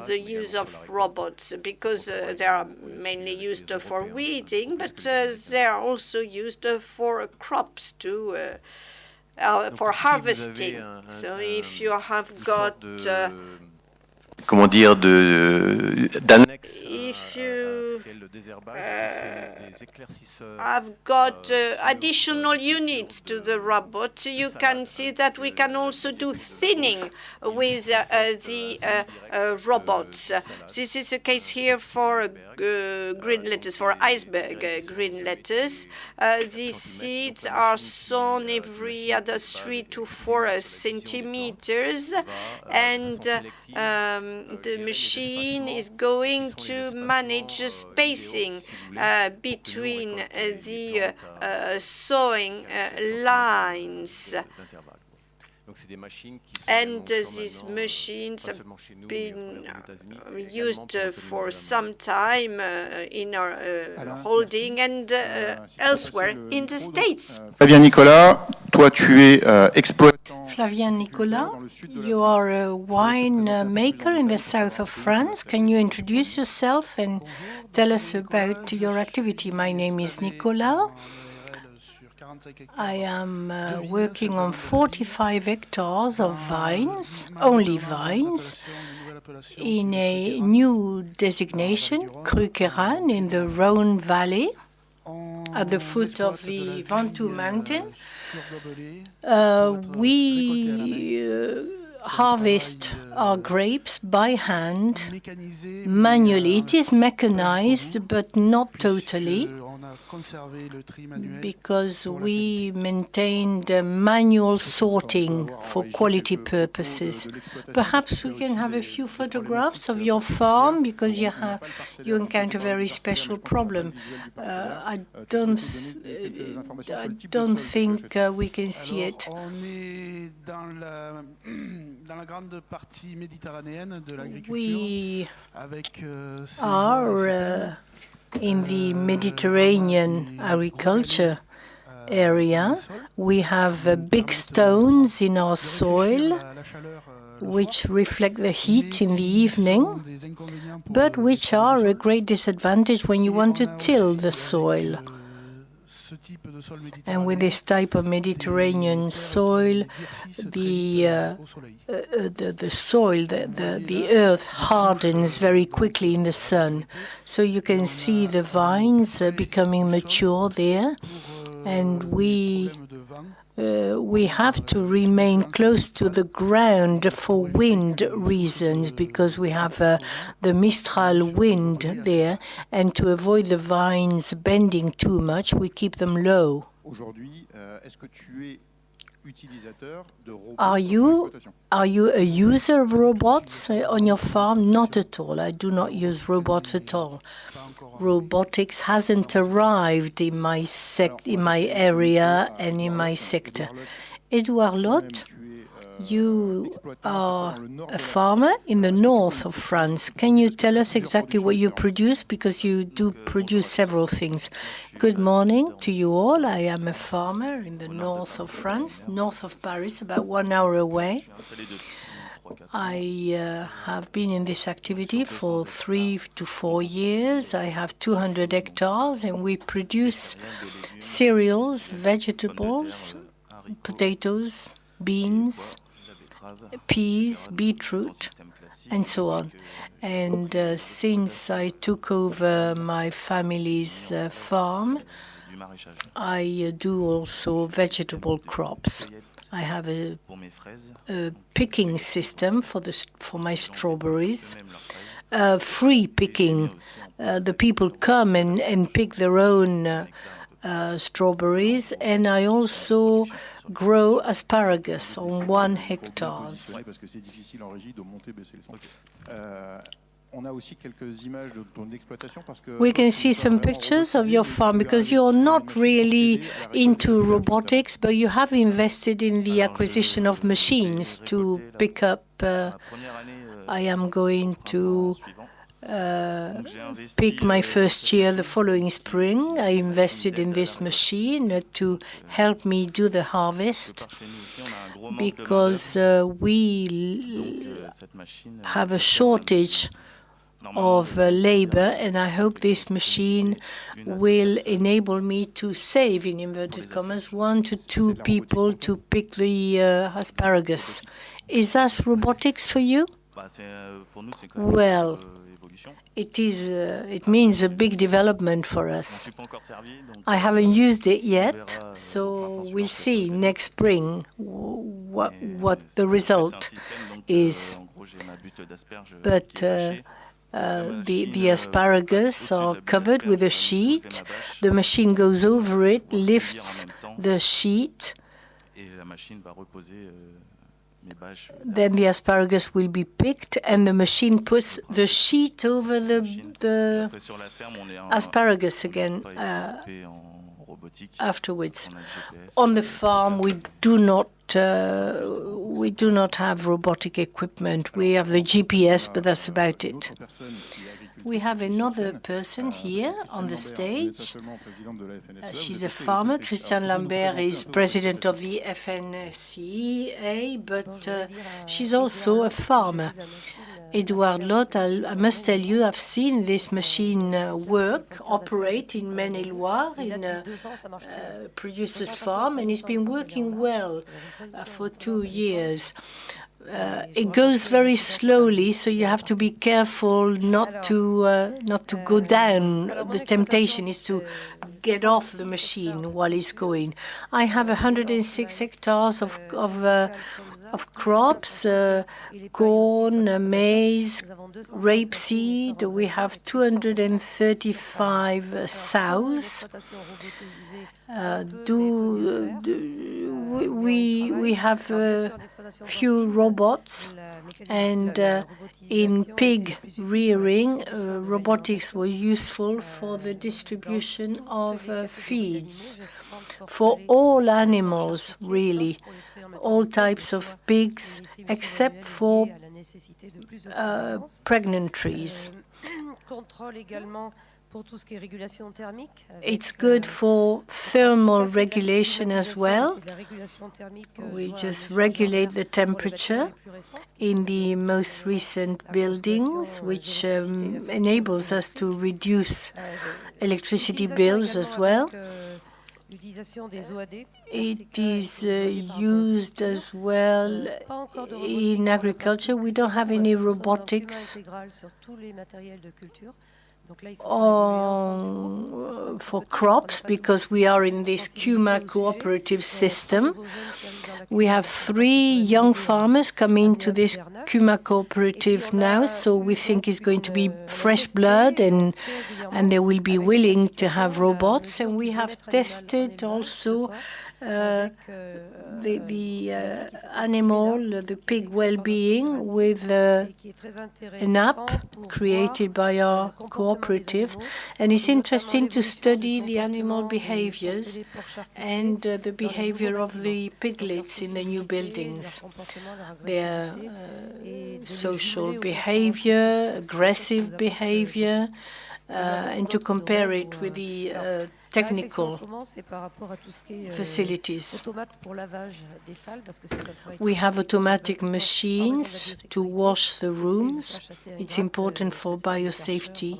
the use of robots, because they are mainly used for weeding, but they are also used for crops too, for harvesting. So if you have got if you have got additional units to the robot, you can see that we can also do thinning with the robots. This is the case here for green lettuce, for iceberg green lettuce. The seeds are sown every other 3 to 4 centimeters, and the machine is going to manage the spacing between the sowing lines. And these machines have been used for some time in our holding and elsewhere in the States. Flavien Nicolas, toi tu es exploitant. Flavien Nicolas, you are a wine maker in the south of France. Can you introduce yourself and tell us about your activity? My name is Nicolas. I am working on 45 hectares of vines, only vines, in a new designation, Cru Queyranne, in the Rhone Valley, at the foot of the Ventoux mountain. We harvest our grapes by hand, manually. It is mechanized, but not totally, because we maintained manual sorting for quality purposes. Perhaps we can have a few photographs of your farm, because you encounter a very special problem. I don't think we can see it. We are in the Mediterranean agriculture area. We have big stones in our soil, which reflect the heat in the evening, but which are a great disadvantage when you want to till the soil. And with this type of Mediterranean soil, the soil, the earth hardens very quickly in the sun. So you can see the vines becoming mature there, and we have to remain close to the ground for wind reasons, because we have the Mistral wind there, and to avoid the vines bending too much, we keep them low. Are you a user of robots on your farm? Not at all. I do not use robots at all. Robotics hasn't arrived in my area and in my sector. Edouard LHOTTE, you are a farmer in the north of France. Can you tell us exactly what you produce? Because you do produce several things. Good morning to you all. I am a farmer in the north of France, north of Paris, about 1 hour away. I have been in this activity for 3 to 4 years. I have 200 hectares, and we produce cereals, vegetables, potatoes, beans, peas, beetroot, and so on. And since I took over my family's farm, I do also vegetable crops. I have a picking system for my strawberries, free picking. The people come and pick their own strawberries, and I also grow asparagus on 1 hectare. We can see some pictures of your farm, because you're not really into robotics, but you have invested in the acquisition of machines to pick up. I am going to pick my first year the following spring. I invested in this machine to help me do the harvest, because we have a shortage of labor, and I hope this machine will enable me to save, in inverted commas, 1 to 2 people to pick the asparagus. Is that robotics for you? Well, it means a big development for us. I haven't used it yet, so we'll see next spring what the result is. But the asparagus are covered with a sheet. The machine goes over it, lifts the sheet, Then the asparagus will be picked, and the machine puts the sheet over the asparagus again afterwards. On the farm, we do not have robotic equipment. We have the GPS, but that's about it. We have another person here on the stage. She's a farmer. Christiane LAMBERT is president of the FNSEA, but she's also a farmer. Edouard LHOTTE, I must tell you, I've seen this machine operate in Maine-et-Loire, in a producer's farm, and it's been working well for 2 years. It goes very slowly, so you have to be careful not to go down. The temptation is to get off the machine while it's going. I have 106 hectares of crops, corn, maize, rapeseed. We have 235 sows. We have a few robots, and in pig rearing, robotics were useful for the distribution of feeds for all animals, really, all types of pigs, except for pregnant trees. It's good for thermal regulation as well. We just regulate the temperature in the most recent buildings, which enables us to reduce electricity bills as well. It is used as well in agriculture. We don't have any robotics for crops because we are in this CUMA cooperative system. We have 3 young farmers coming to this CUMA cooperative now, so we think it's going to be fresh blood and they will be willing to have robots. And we have tested also the animal, the pig well-being with an app created by our cooperative. And it's interesting to study the animal behaviors and the behavior of the piglets in the new buildings. Their social behavior, aggressive behavior, and to compare it with the technical facilities. We have automatic machines to wash the rooms. It's important for biosafety.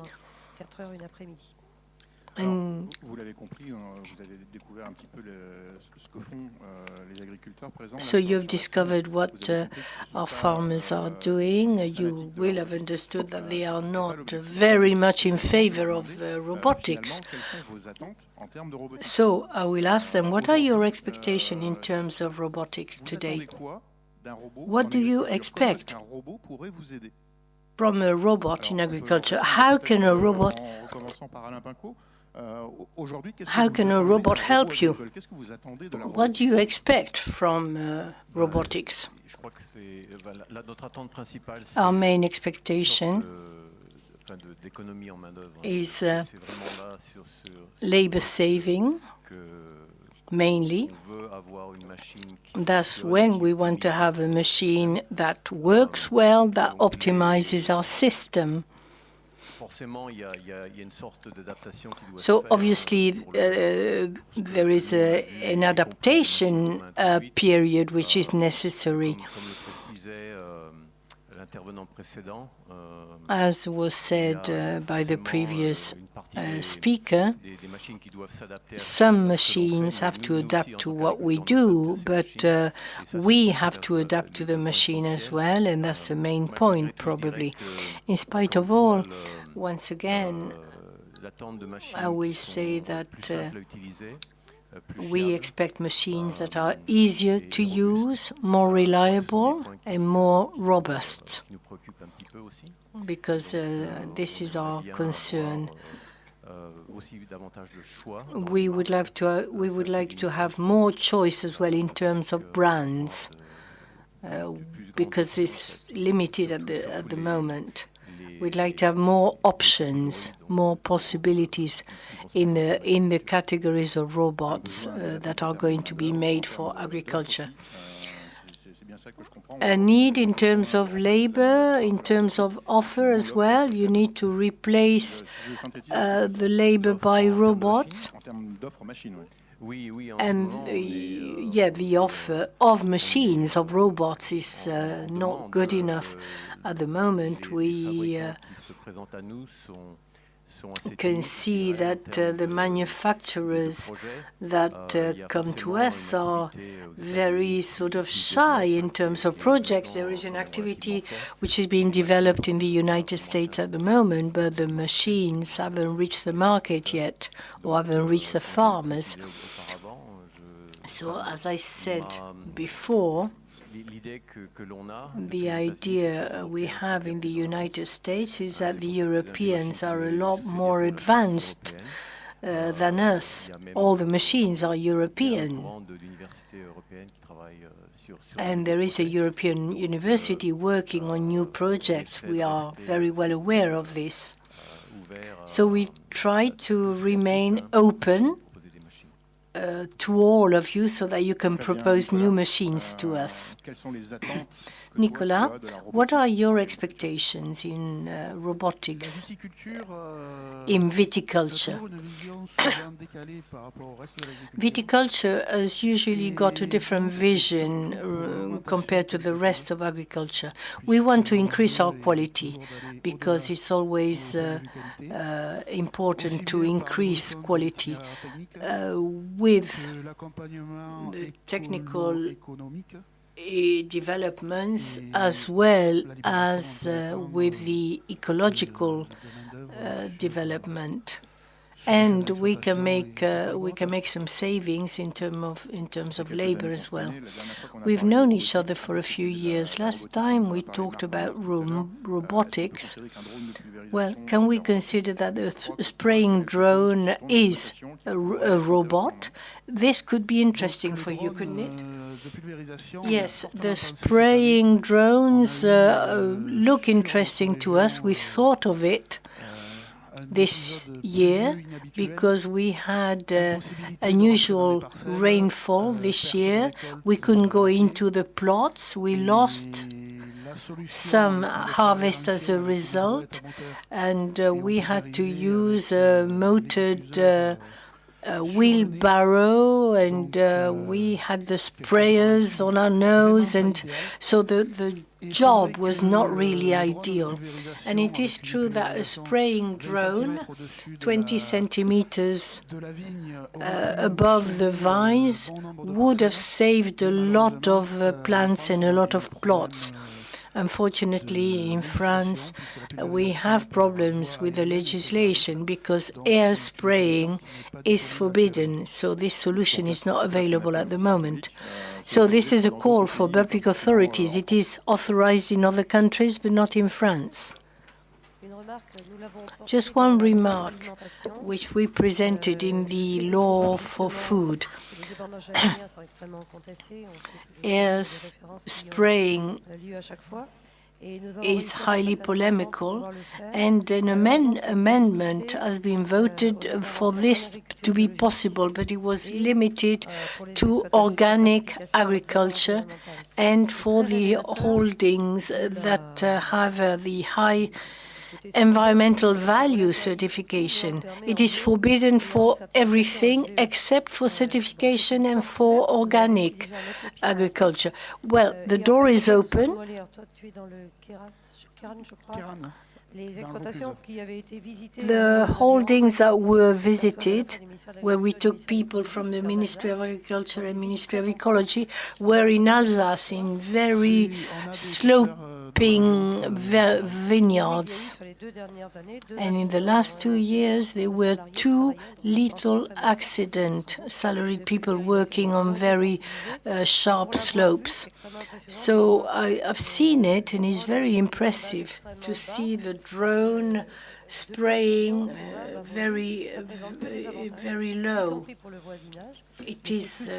And so you've discovered what our farmers are doing. You will have understood that they are not very much in favor of robotics. So I will ask them, what are your expectations in terms of robotics today? What do you expect from a robot in agriculture? How can a robot help you? What do you expect from robotics? Our main expectation is labor saving, mainly. That's when we want to have a machine that works well, that optimizes our system. So obviously there is an adaptation period which is necessary. As was said by the previous speaker, some machines have to adapt to what we do, but we have to adapt to the machine as well, and that's the main point, probably. In spite of all, once again, I will say that we expect machines that are easier to use, more reliable, and more robust, because this is our concern. We would like to have more choice as well in terms of brands. because it's limited at the moment. We'd like to have more options, more possibilities in the categories of robots that are going to be made for agriculture. A need in terms of labor, in terms of offer as well. You need to replace the labor by robots. And the offer of machines, of robots, is not good enough. At the moment, we can see that the manufacturers that come to us are very sort of shy in terms of projects. There is an activity which is being developed in the United States at the moment, but the machines haven't reached the market yet or haven't reached the farmers. So, as I said before, the idea we have in the United States is that the Europeans are a lot more advanced than us. All the machines are European. And there is a European university working on new projects. We are very well aware of this. So we try to remain open to all of you so that you can propose new machines to us. Nicolas, what are your expectations in robotics, in viticulture? Viticulture has usually got a different vision compared to the rest of agriculture. We want to increase our quality because it's always important to increase quality with the technical developments as well as with the ecological development. And we can make some savings in terms of labor as well. We've known each other for a few years. Last time we talked about robotics. Well, can we consider that the spraying drone is a robot? This could be interesting for you, couldn't it? Yes, the spraying drones look interesting to us. We thought of it this year because we had unusual rainfall this year. We couldn't go into the plots. We lost some harvest as a result, and we had to use a motored wheelbarrow, and we had the sprayers on our nose, and so the job was not really ideal. And it is true that a spraying drone, 20 centimeters above the vines, would have saved a lot of plants and a lot of plots. Unfortunately, in France, we have problems with the legislation because air spraying is forbidden, so this solution is not available at the moment. So this is a call for public authorities. It is authorized in other countries, but not in France. Just one remark, which we presented in the law for food. Air spraying is highly polemical, and an amendment has been voted for this to be possible, but it was limited to organic agriculture and for the holdings that have the high environmental value certification. It is forbidden for everything except for certification and for organic agriculture. Well, the door is open. The holdings that were visited, where we took people from the Ministry of Agriculture and Ministry of Ecology, were in Alsace, in very sloping vineyards. And in the last 2 years, there were 2 lethal accidents, salaried people working on very sharp slopes. So I've seen it, and it's very impressive to see the drone spraying very low. It is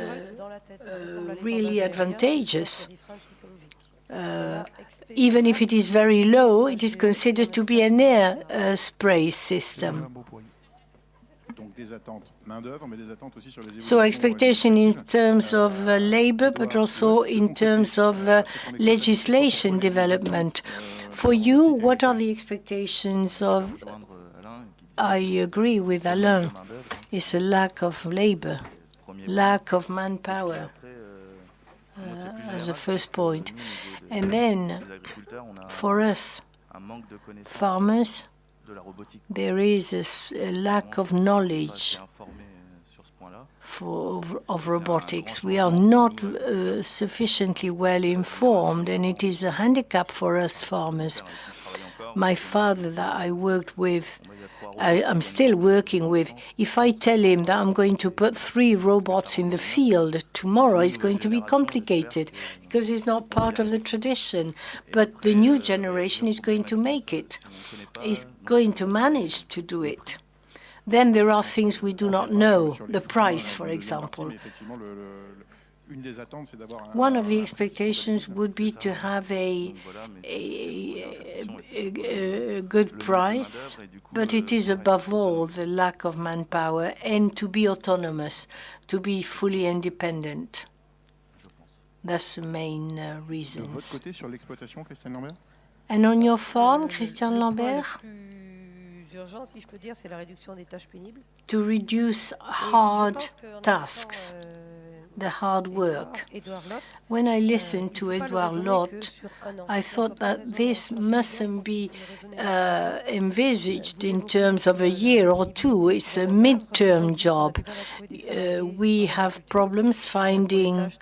really advantageous. Even if it is very low, it is considered to be an air spray system. So expectation in terms of labor, but also in terms of legislation development. For you, what are the expectations of... I agree with Alain. It's a lack of labor, lack of manpower as a first point. And then, for us, farmers, there is a lack of knowledge of robotics. We are not sufficiently well informed, and it is a handicap for us farmers. My father that I worked with, I'm still working with, if I tell him that I'm going to put 3 robots in the field tomorrow, it's going to be complicated because it's not part of the tradition. But the new generation is going to make it, is going to manage to do it. Then there are things we do not know, the price, for example. One of the expectations would be to have a good price, but it is above all the lack of manpower and to be autonomous, to be fully independent. That's the main reasons. And on your farm, Christiane LAMBERT? To reduce hard tasks, the hard work. When I listened to Edouard LHOTTE, I thought that this mustn't be envisaged in terms of a year or two. It's a mid-term job. We have problems finding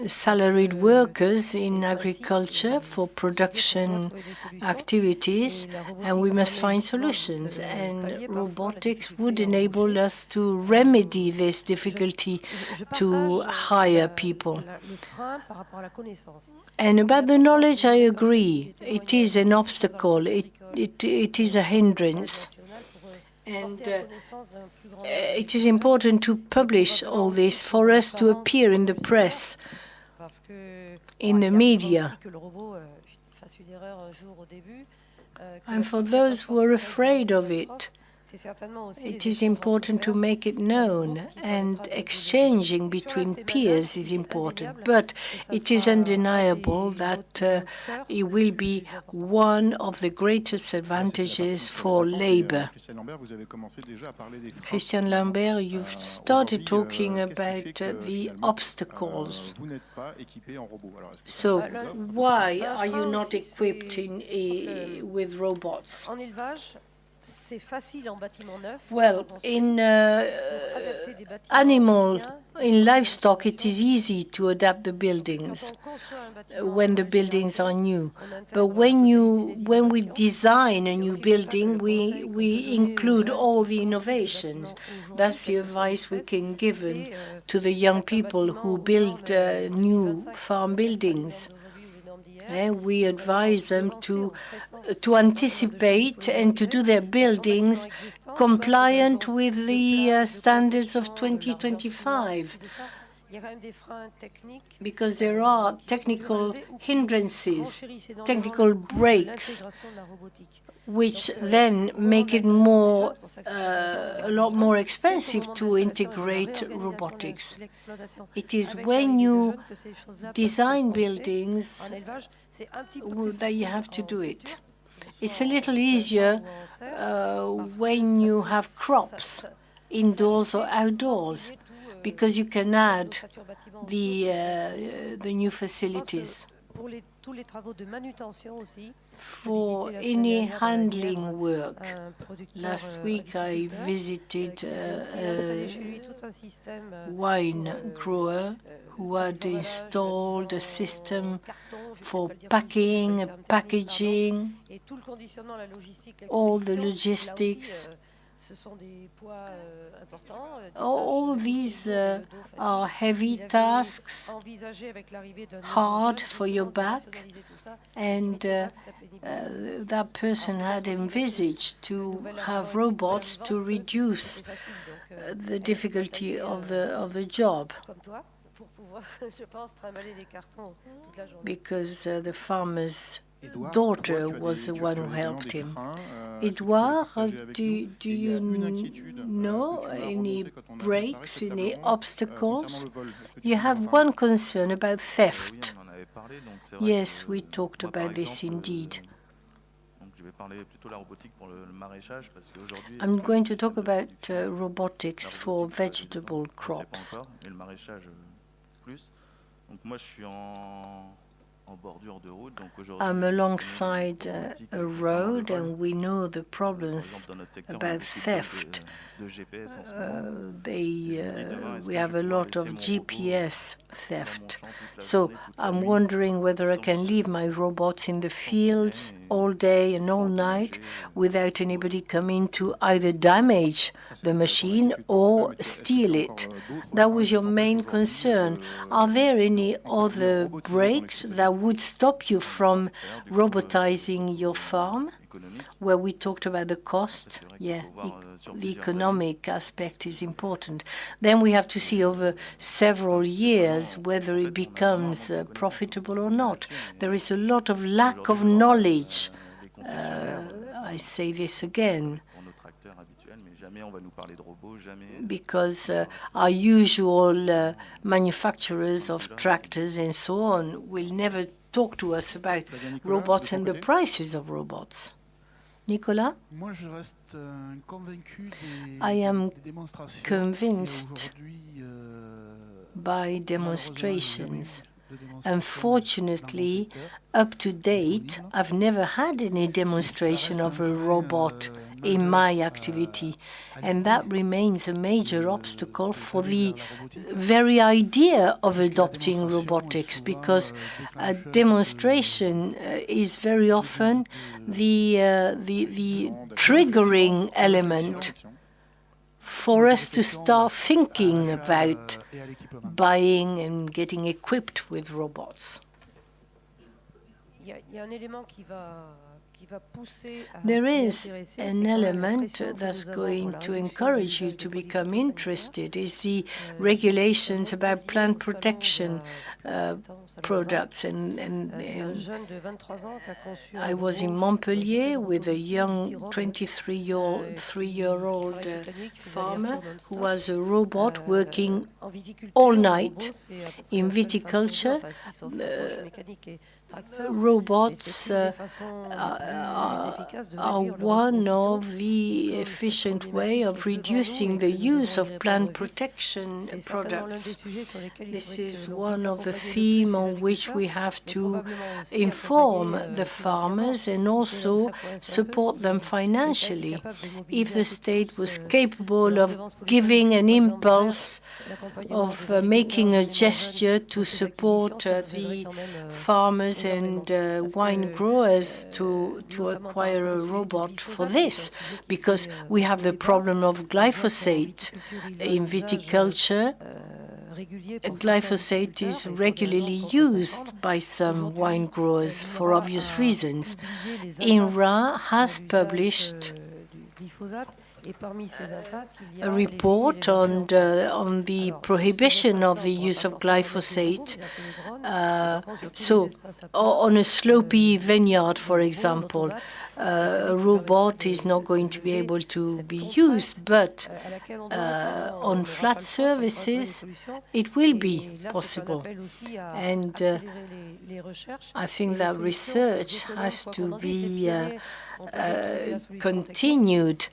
salaried workers in agriculture for production activities, and we must find solutions. And robotics would enable us to remedy this difficulty to hire people. And about the knowledge, I agree. It is an obstacle. It is a hindrance. And it is important to publish all this for us to appear in the press, in the media. And for those who are afraid of it, it is important to make it known, and exchanging between peers is important. But it is undeniable that it will be one of the greatest advantages for labor. Christiane LAMBERT, you've started talking about the obstacles. So why are you not equipped with robots? Well, in livestock, it is easy to adapt the buildings when the buildings are new. But when we design a new building, we include all the innovations. That's the advice we can give to the young people who build new farm buildings. We advise them to anticipate and to do their buildings compliant with the standards of 2025, because there are technical hindrances, technical breaks, which then make it a lot more expensive to integrate robotics. It is when you design buildings that you have to do it. It's a little easier when you have crops, indoors or outdoors, because you can add the new facilities. For any handling work, last week I visited a wine grower who had installed a system for packing, packaging, all the logistics. All these are heavy tasks, hard for your back, and that person had envisaged to have robots to reduce the difficulty of the job. because the farmer's daughter was the one who helped him. Edouard, do you know any breaks, any obstacles? You have one concern about theft. Yes, we talked about this indeed. I'm going to talk about robotics for vegetable crops. I'm alongside a road, and we know the problems about theft. We have a lot of GPS theft. So I'm wondering whether I can leave my robots in the fields all day and all night without anybody coming to either damage the machine or steal it. That was your main concern. Are there any other breaks that would stop you from robotizing your farm? Where we talked about the cost, the economic aspect is important. Then we have to see over several years whether it becomes profitable or not. There is a lot of lack of knowledge. I say this again, because our usual manufacturers of tractors and so on will never talk to us about robots and the prices of robots. Nicolas? I am convinced by demonstrations. Unfortunately, up to date, I've never had any demonstration of a robot in my activity, and that remains a major obstacle for the very idea of adopting robotics, because a demonstration is very often the triggering element for us to start thinking about buying and getting equipped with robots. There is an element that's going to encourage you to become interested, is the regulations about plant protection products. And I was in Montpellier with a young 23-year-old farmer who was a robot working all night in viticulture. Robots are one of the efficient way of reducing the use of plant protection products. This is one of the themes on which we have to inform the farmers and also support them financially. If the state was capable of giving an impulse, of making a gesture to support the farmers and wine growers to acquire a robot for this, because we have the problem of glyphosate in viticulture. Glyphosate is regularly used by some wine growers for obvious reasons. INRA has published a report on the prohibition of the use of glyphosate. So, on a slopy vineyard, for example, a robot is not going to be able to be used, but on flat surfaces, it will be possible. And I think that research has to be continued.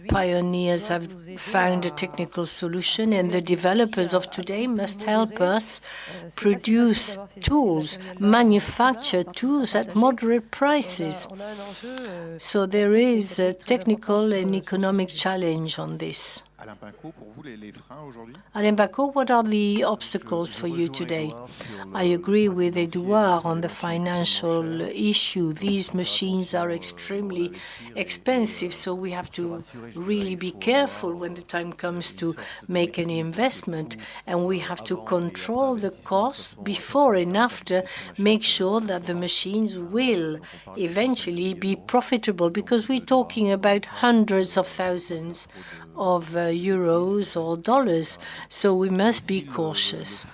Pioneers have found a technical solution, and the developers of today must help us produce tools, manufacture tools at moderate prices. So there is a technical and economic challenge on this. Alain PINCOT, what are the obstacles for you today? I agree with Edouard on the financial issue. These machines are extremely expensive, so we have to really be careful when the time comes to make any investment, and we have to control the costs before and after, make sure that the machines will eventually be profitable, because we're talking about hundreds of thousands of euros or dollars, so we must be cautious.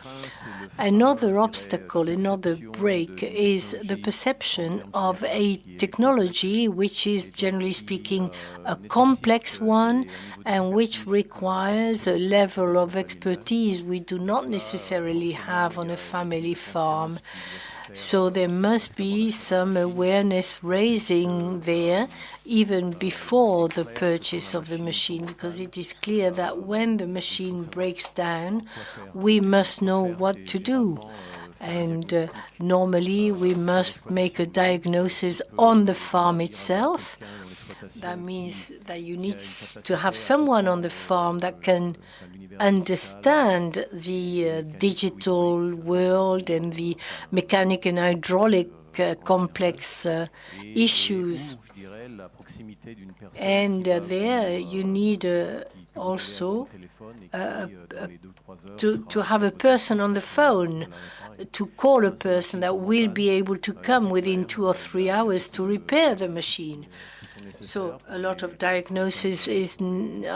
Another obstacle, another break, is the perception of a technology which is, generally speaking, a complex one and which requires a level of expertise we do not necessarily have on a family farm. So there must be some awareness raising there even before the purchase of the machine, because it is clear that when the machine breaks down, we must know what to do. And normally we must make a diagnosis on the farm itself. That means that you need to have someone on the farm that can understand the digital world and the mechanic and hydraulic complex issues. And there you need also to have a person on the phone, to call a person that will be able to come within 2 or 3 hours to repair the machine. So a lot of diagnosis is necessary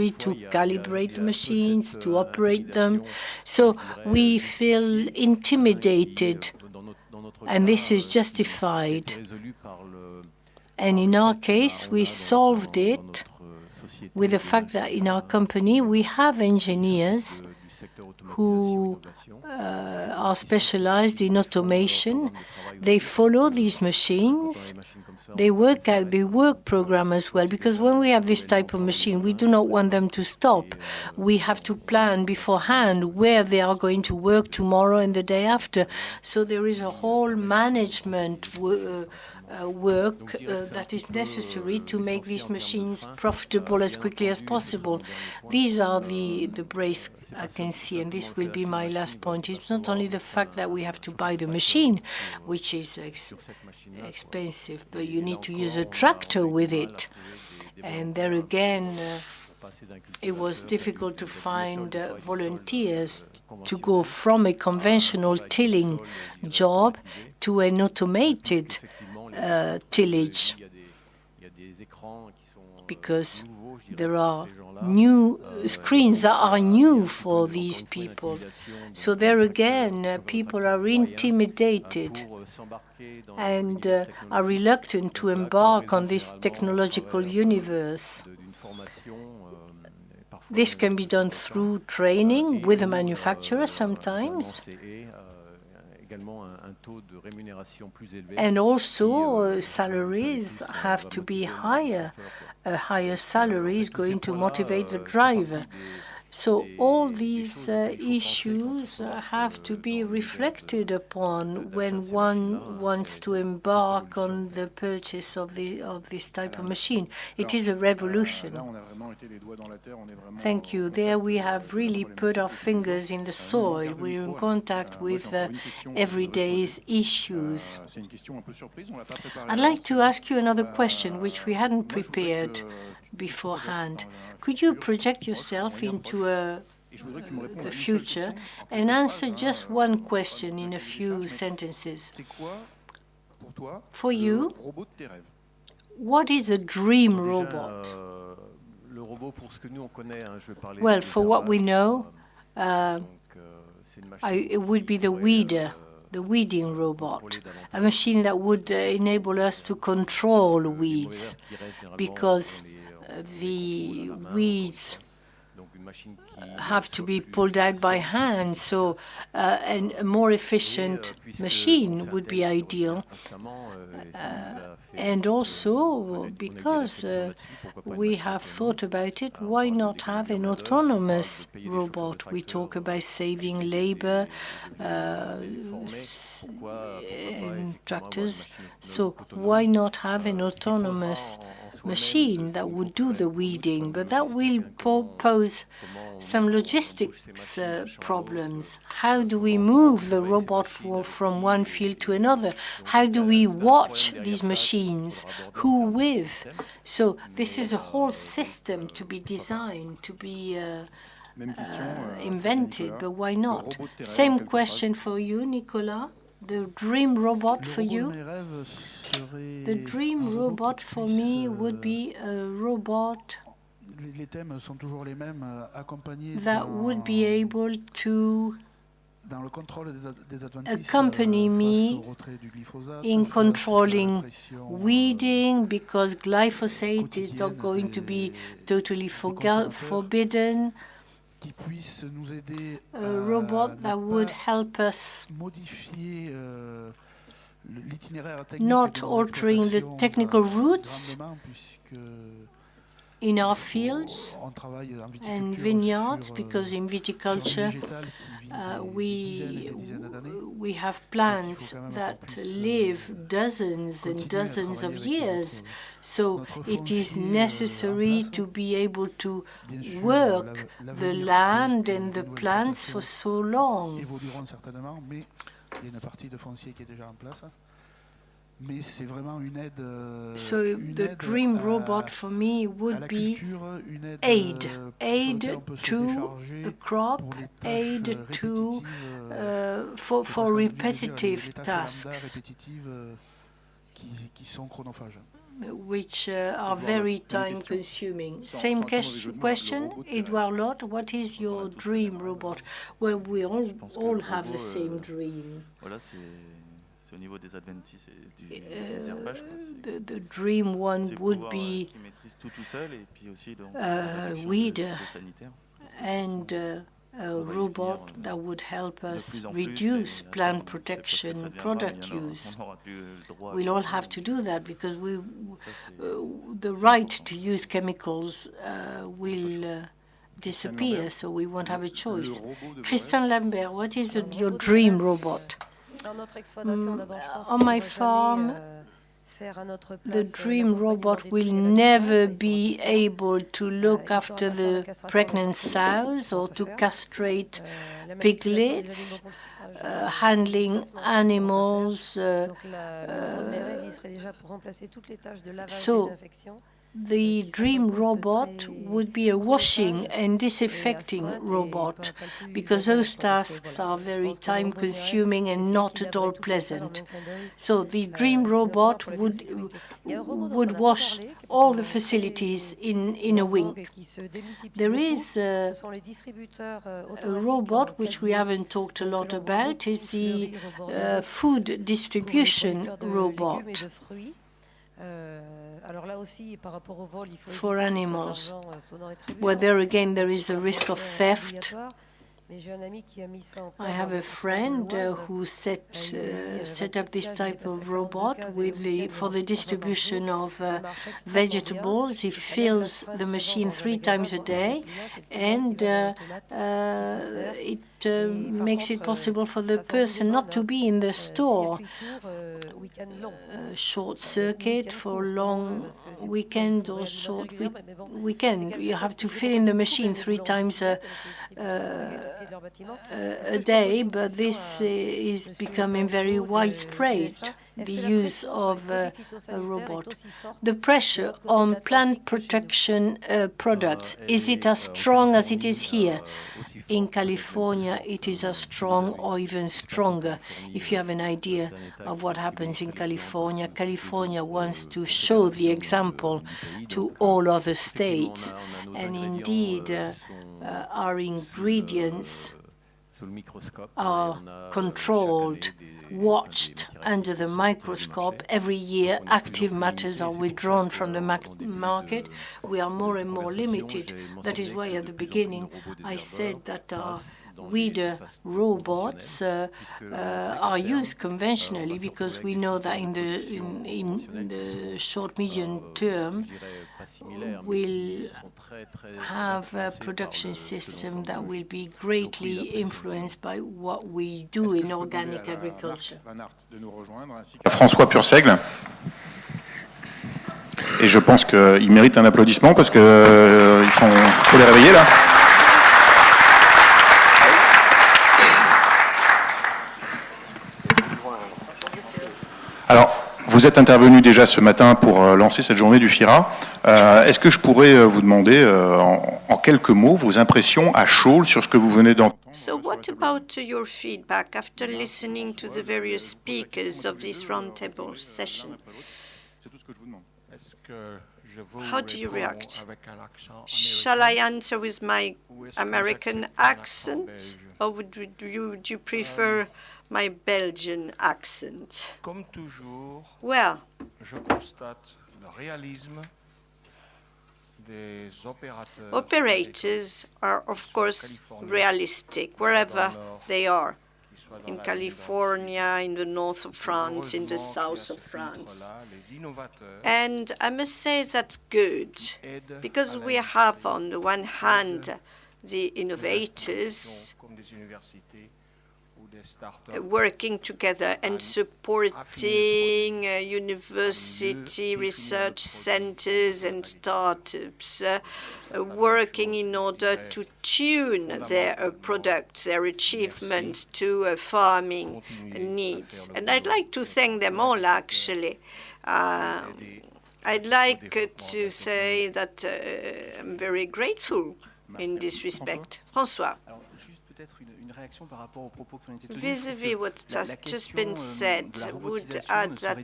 to calibrate the machines, to operate them. So we feel intimidated, and this is justified. And in our case, we solved it with the fact that in our company we have engineers who are specialized in automation. They follow these machines. They work out the work program as well, because when we have this type of machine, we do not want them to stop. We have to plan beforehand where they are going to work tomorrow and the day after. So there is a whole management work that is necessary to make these machines profitable as quickly as possible. These are the breaks I can see, and this will be my last point. It's not only the fact that we have to buy the machine, which is expensive, but you need to use a tractor with it. And there again, it was difficult to find volunteers to go from a conventional tilling job to an automated tillage, because there are new screens that are new for these people. So there again, people are intimidated and are reluctant to embark on this technological universe. This can be done through training with a manufacturer sometimes. And also, salaries have to be higher. A higher salary is going to motivate the driver. So all these issues have to be reflected upon when one wants to embark on the purchase of this type of machine. It is a revolution. Thank you. There we have really put our fingers in the soil. We're in contact with everyday issues. I'd like to ask you another question, which we hadn't prepared beforehand. Could you project yourself into the future and answer just one question in a few sentences? For you, what is a dream robot? Well, for what we know, it would be the weeder, the weeding robot, a machine that would enable us to control weeds, because the weeds have to be pulled out by hand, so a more efficient machine would be ideal. And also, because we have thought about it, why not have an autonomous robot? We talk about saving labor in tractors, so why not have an autonomous machine that would do the weeding? But that will pose some logistics problems. How do we move the robot from one field to another? How do we watch these machines? Who with? So this is a whole system to be designed, to be invented, but why not? Same question for you, Nicolas. The dream robot for you? The dream robot for me would be a robot that would be able to accompany me in controlling weeding, because glyphosate is not going to be totally forbidden. A robot that would help us not altering the technical routes in our fields and vineyards, because in viticulture we have plants that live dozens and dozens of years. So it is necessary to be able to work the land and the plants for so long. So the dream robot for me would be aid to the crop, aid to for repetitive tasks, which are very time-consuming. Same question, Edouard LHOTTE, what is your dream robot? Well, we all have the same dream. The dream one would be a weeder and a robot that would help us reduce plant protection product use. We'll all have to do that because the right to use chemicals will disappear, so we won't have a choice. Christiane LAMBERT, what is your dream robot? On my farm, the dream robot will never be able to look after the pregnant sows or to castrate piglets, handling animals. So the dream robot would be a washing and disinfecting robot, because those tasks are very time-consuming and not at all pleasant. So the dream robot would wash all the facilities in a wink. There is a robot which we haven't talked a lot about, is the food distribution robot for animals, where there again there is a risk of theft. I have a friend who set up this type of robot for the distribution of vegetables. He fills the machine 3 times a day, and it makes it possible for the person not to be in the store. Short circuit for long weekend or short weekend. You have to fill in the machine 3 times a day, but this is becoming very widespread, the use of a robot. The pressure on plant protection products, is it as strong as it is here? In California, it is as strong or even stronger. If you have an idea of what happens in California, California wants to show the example to all other states. And indeed, our ingredients are controlled, watched under the microscope. Every year, active matters are withdrawn from the market. We are more and more limited. That is why at the beginning I said that our weeder robots are used conventionally, because we know that in the short medium term we'll have a production system that will be greatly influenced by what we do in organic agriculture. François PURSEIGLE. Et je pense qu'ils méritent un applaudissement parce que faut les réveiller là. Alors, vous vous êtes intervenu déjà ce matin pour lancer cette journée du FIRA. Est-ce que je pourrais vous demander en quelques mots vos impressions à chaud sur ce que vous venez d'entendre? So what about your feedback after listening to the various speakers of this roundtable session? How do you react? Shall I answer with my American accent, or would you prefer my Belgian accent? Well, operators are, of course, realistic wherever they are, in California, in the north of France, in the south of France. And I must say that's good, because we have, on the one hand, the innovators working together and supporting university research centers and startups working in order to tune their products, their achievements to farming needs. And I'd like to thank them all, actually. I'd like to say that I'm very grateful in this respect. François. Vis-à-vis what has just been said, I would add that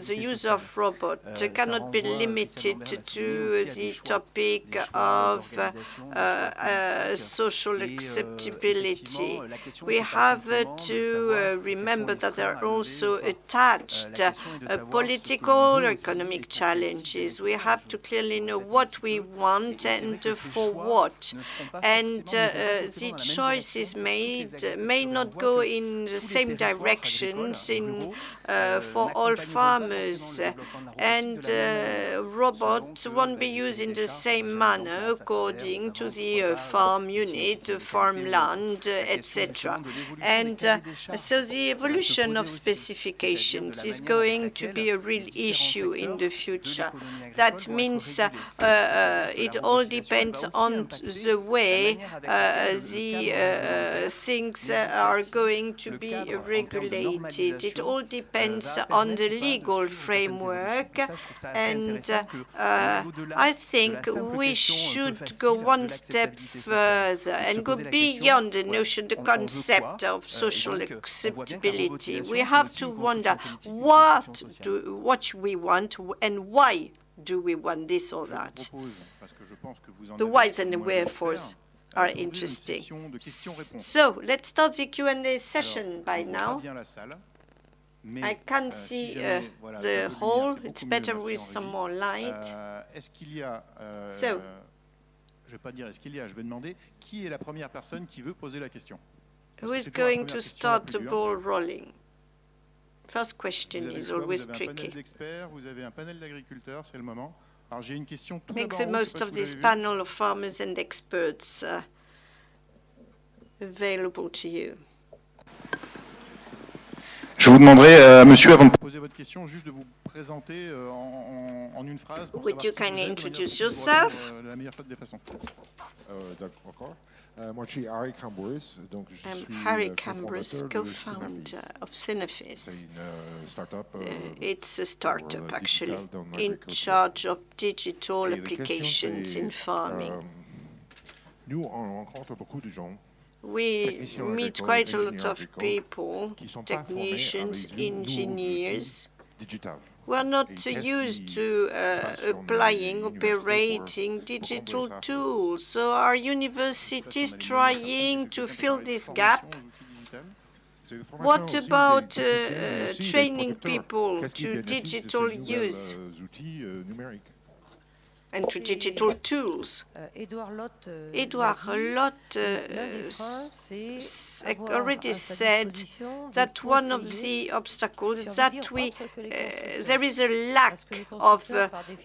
the use of robots cannot be limited to the topic of social acceptability. We have to remember that there are also attached political or economic challenges. We have to clearly know what we want and for what. And the choices made may not go in the same directions for all farmers, and robots won't be used in the same manner according to the farm unit, farmland, etc. And so the evolution of specifications is going to be a real issue in the future. That means it all depends on the way the things are going to be regulated. It all depends on the legal framework, and I think we should go one step further and go beyond the notion, the concept of social acceptability. We have to wonder what we want and why do we want this or that. The whys and the wherefores are interesting. So let's start the Q&A session by now. I can't see the hall. It's better with some more light. So, je vais pas dire est-ce qu'il y a, je vais demander qui est la première personne qui veut poser la question. Who is going to start the ball rolling? First question is always tricky. Vous avez un panel d'agriculteurs, c'est le moment. Alors j'ai une question tout Makes the most of this panel of farmers and experts available to you. Je vous demanderai, monsieur, avant de poser votre question, juste de vous présenter en une phrase. Would you kindly introduce yourself? La meilleure des façons. D'accord. Moi, je suis Harry Cambers. Donc je I'm suis Harry Cambers, co-founder of Synapis. C'est une start-up. It's a startup, actually, in charge of digital applications in farming. Nous, on rencontre beaucoup de gens. We meet quite a lot of people, technicians, engineers, who are not used to applying, operating digital tools. So are universities trying to fill this gap? What about training people to digital use and to digital tools? Edouard LHOTTE already said that one of the obstacles is that there is a lack of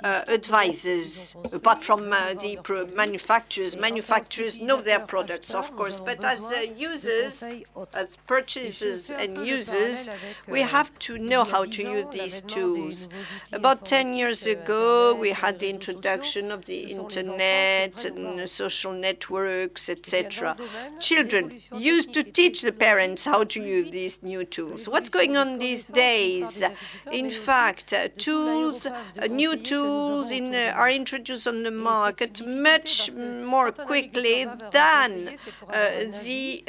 advisors, apart from the manufacturers. Manufacturers know their products, of course, but as users, as purchasers and users, we have to know how to use these tools. About 10 years ago, we had the introduction introduction of the internet and social networks, etc. Children used to teach the parents how to use these new tools. What's going on these days? In fact, new tools are introduced on the market much more quickly than the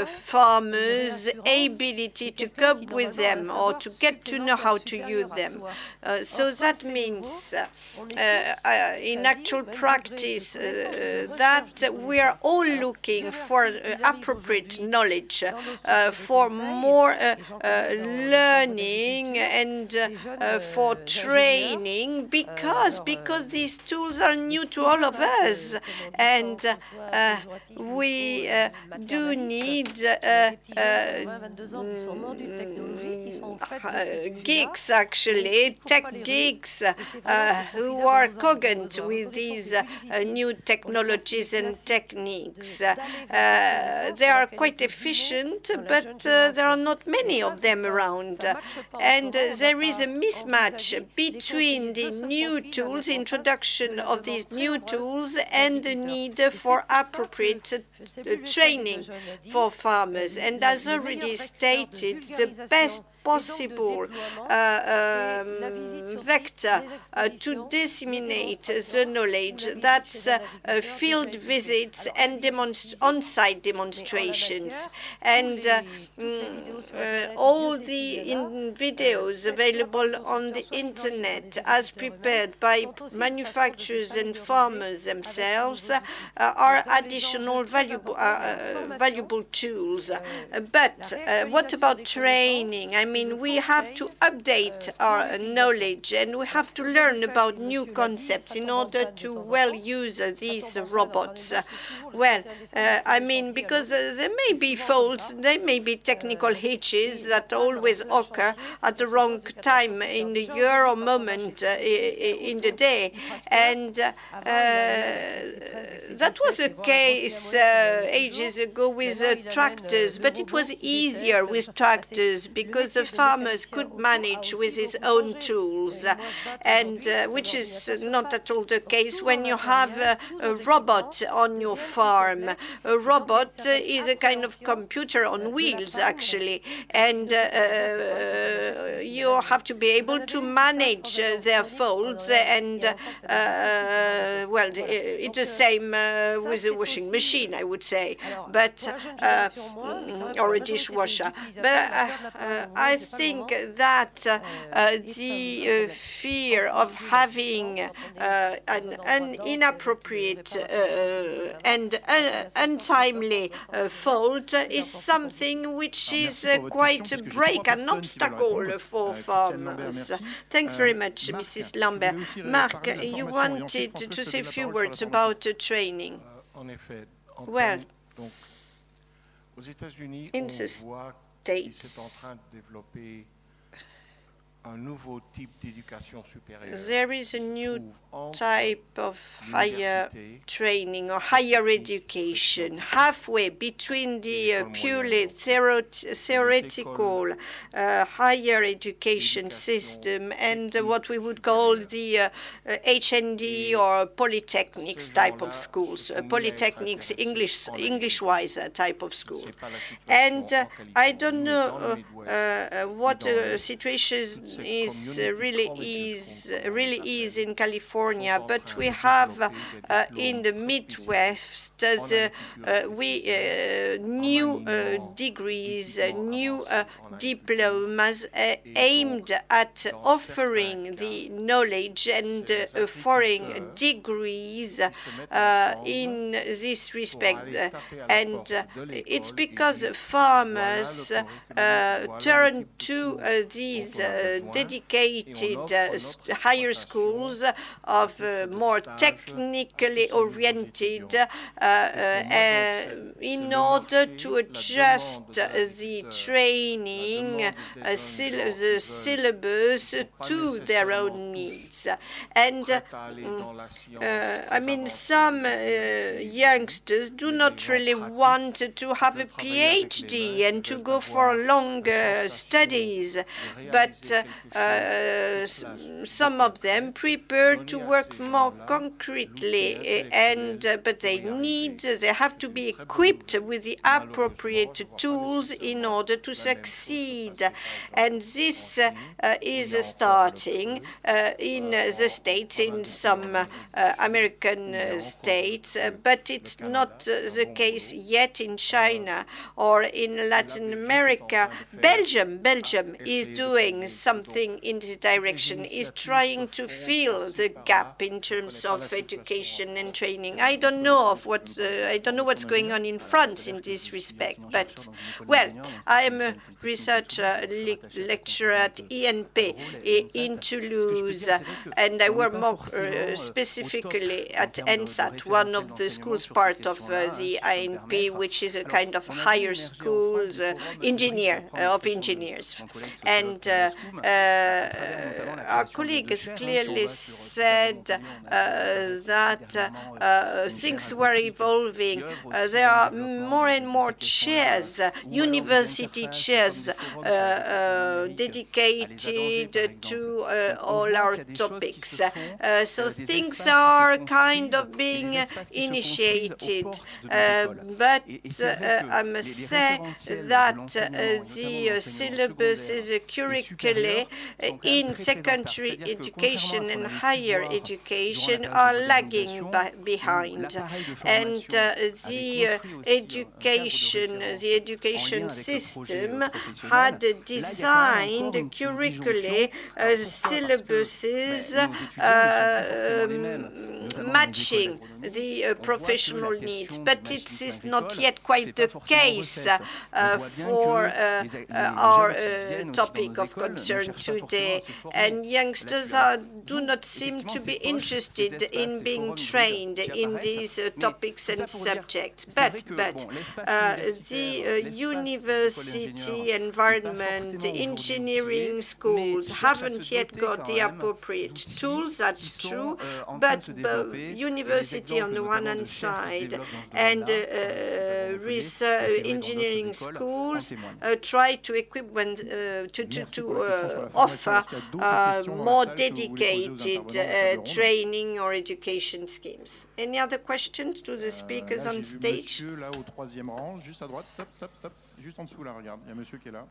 farmers' ability to cope with them or to get to know how to use them. So that means, in actual practice, that we are all looking for appropriate knowledge, for more learning and for training, because these tools are new to all of us, and we do need geeks, actually, tech geeks, who are cogent with these new technologies and techniques. They are quite efficient, but there are not many of them around. And there is a mismatch between the new tools, introduction of these new tools, and the need for appropriate training for farmers. And as already stated, the best possible vector to disseminate the knowledge, that's field visits and on-site demonstrations. And all the videos available on the internet as prepared by manufacturers and farmers themselves are additional valuable tools. But what about training? I mean, we have to update our knowledge, and we have to learn about new concepts in order to well use these robots. I mean, because there may be faults, there may be technical hitches that always occur at the wrong time in the year or moment in the day. And that was the case ages ago with tractors, but it was easier with tractors because the farmers could manage with his own tools, and which is not at all the case when you have a robot on your farm. A robot is a kind of computer on wheels, actually, and you have to be able to manage their faults, and well, it's the same with a washing machine, I would say, but or a dishwasher. But I think that the fear of having an inappropriate and untimely fault is something which is quite a break, an obstacle for farmers. Thanks very much, Mrs. Lambert. Marc, you wanted to say a few words about training. Well, in the States, there is a new type of higher training or higher education, halfway between the purely theoretical higher education system and what we would call the HND or polytechnics type of schools, polytechnics, English-wise type of school. And I don't know what situation really is in California, but we have in the Midwest new degrees, new diplomas aimed at offering the knowledge and offering degrees in this respect. And it's because farmers turn to these dedicated higher schools of more technically oriented in order to adjust the training, the syllabus to their own needs. And I mean, some youngsters do not really want to have a PhD and to go for longer studies, but some of them prepare to work more concretely, but they have to be equipped with the appropriate tools in order to succeed. And this is starting in the States, in some American states, but it's not the case yet in China or in Latin America. Belgium is doing something in this direction, is trying to fill the gap in terms of education and training. I don't know what's going on in France in this respect, but well, I am a researcher lecturer at INP in Toulouse, and I work more specifically at NSAT, one of the schools part of the INP, which is a kind of higher school of engineers. And our colleague has clearly said that things were evolving. There are more and more chairs, university chairs, dedicated to all our topics. So things are kind of being initiated. But I must say that the syllabuses, curriculae in secondary education and higher education are lagging behind. And the education system had designed curriculae, syllabuses matching the professional needs, but it is not yet quite the case for our topic of concern today. And youngsters do not seem to be interested in being trained in these topics and subjects. But the university environment, engineering schools haven't yet got the appropriate tools, that's true, but university on the one hand side and engineering schools try to equip to offer more dedicated training or education schemes. Any other questions to the speakers on stage? Monsieur là au troisième rang, juste à droite, stop. Juste en dessous là, regarde, il y a monsieur qui est là.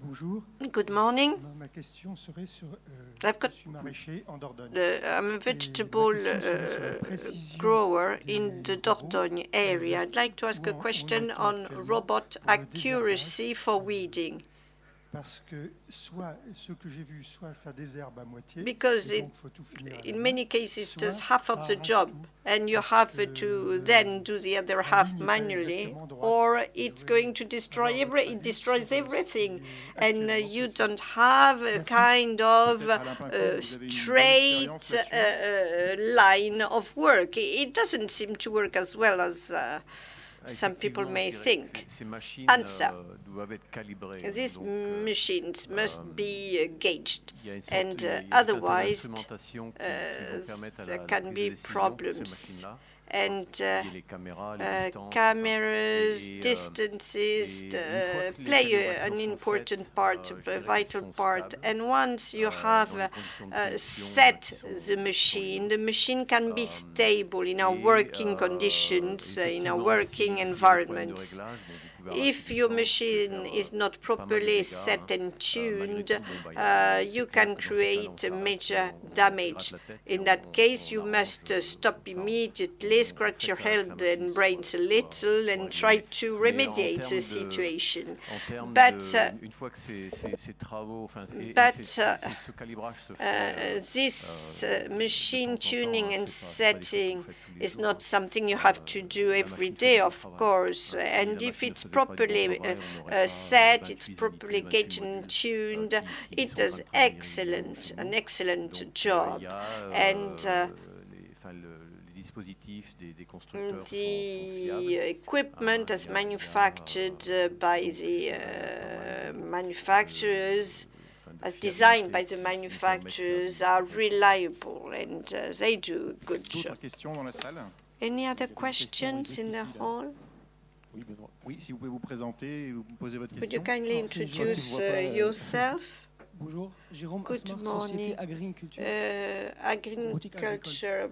Bonjour. Good morning. Ma question serait sur I've got, je suis maraîcher en Dordogne. I'm a vegetable grower in the Dordogne area. I'd like to ask a question on robot accuracy for weeding. Parce que soit ce que j'ai vu, soit ça désherbe à moitié. Because in many cases it does half of the job, and you have to then do the other half manually, or it's going to destroy it destroys everything, and you don't have a kind of straight line of work. It doesn't seem to work as well as some people may think. Answer. These machines must be gauged, and otherwise there can be problems. And cameras, distances play an important part, a vital part. And once you have set the machine can be stable in our working conditions, in our working environments. If your machine is not properly set and tuned, you can create major damage. In that case, you must stop immediately, scratch your head and brains a little, and try to remediate the situation. But this machine tuning and setting is not something you have to do every day, of course. And if it's properly set, it's properly gauged and tuned, it does an excellent job. And the equipment as manufactured by the manufacturers, as designed by the manufacturers, are reliable, and they do a good job. Any other questions in the hall? Oui, si vous pouvez vous présenter et vous poser votre Could you question. kindly introduce yourself? Bonjour, Jérôme Good Asmar, morning. Société Agriculture. Agriculture,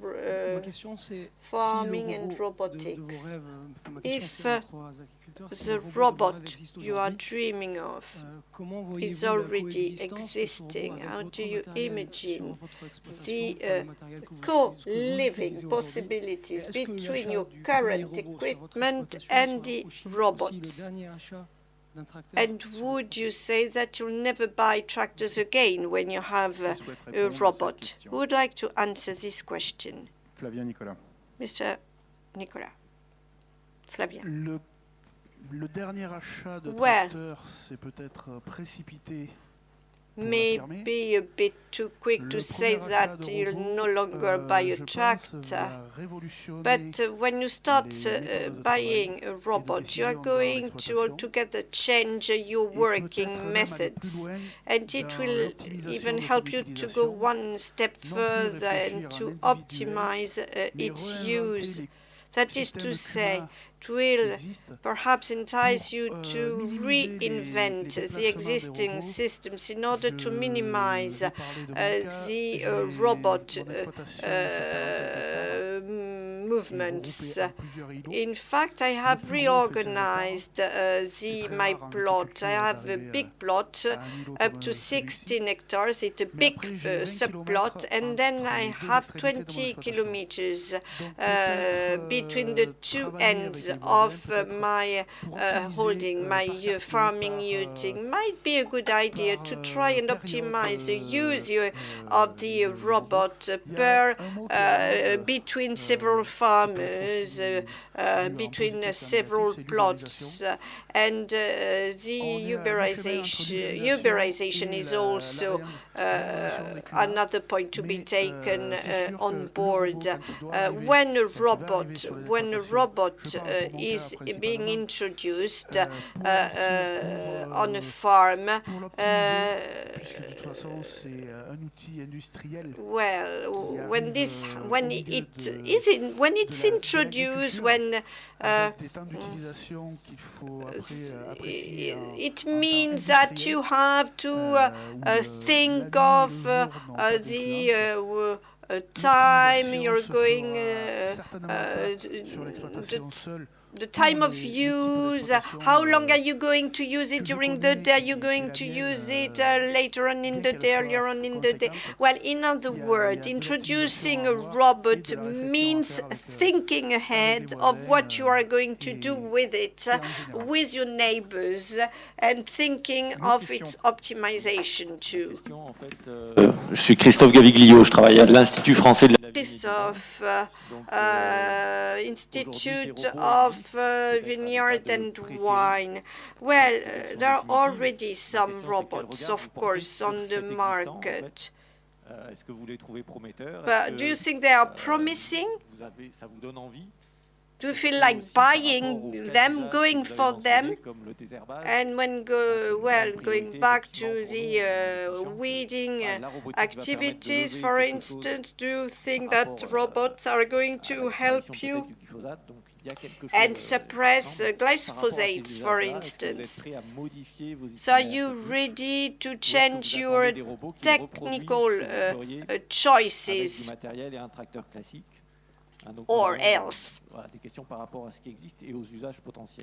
Ma question c'est farming si and le robot robotics. de vos rêves, ma If question c'est aux agriculteurs, si the le robot de vos robot rêves existe you are aujourd'hui, dreaming of comment is voyez-vous la already coexistence de ce robot existing, avec how votre do you matériel imagine sur votre exploitation, the enfin, le matériel que vous co-living utilisez aujourd'hui? possibilities Est-ce que between l'achat your du premier current robot sur votre equipment exploitation and sera the aussi le robots? dernier achat d'un tracteur And sur would you say that you'll never buy tractors again when you have a robot? Who would like to answer this question? Flavien NICOLAS. Mr. Nicolas. Flavien. Le dernier achat de Well, tracteur s'est peut-être précipité. Maybe a bit too quick to say that you'll no longer buy a tractor. But when you start buying a robot, you are going to altogether change your working methods. And it will even help you to go one step further and to optimize its use. That is to say, it will perhaps entice you to reinvent the existing systems in order to minimize the robot movements. In fact, I have reorganized my plot. I have a big plot up to 16 hectares. It's a big subplot, and then I have 20 kilometers between the two ends of my holding, my farming unit. Might be a good idea to try and optimize the use of the robot between several farmers, between several plots, and the uberization is also another point to be taken on board. When a robot is being introduced on a farm, well, when it's introduced, when it means that you have to think of the time you're going, the time of use, how long are you going to use it during the day, are you going to use it later on in the day, earlier on in the day. Well, in other words, introducing a robot means thinking ahead of what you are going to do with it, with your neighbors, and thinking of its optimization too. Je suis Christophe Gaviglio, je travaille à l'Institut français de la Christophe, Institute of Vineyard and Wine. Well, there are already some robots, of course, on the market. But do you think they are promising? Do you feel like buying them, going for them? And when going back to the weeding activities, for instance, do you think that robots are going to help you and suppress glyphosate, for instance? So are you ready to change your technical choices? Or else.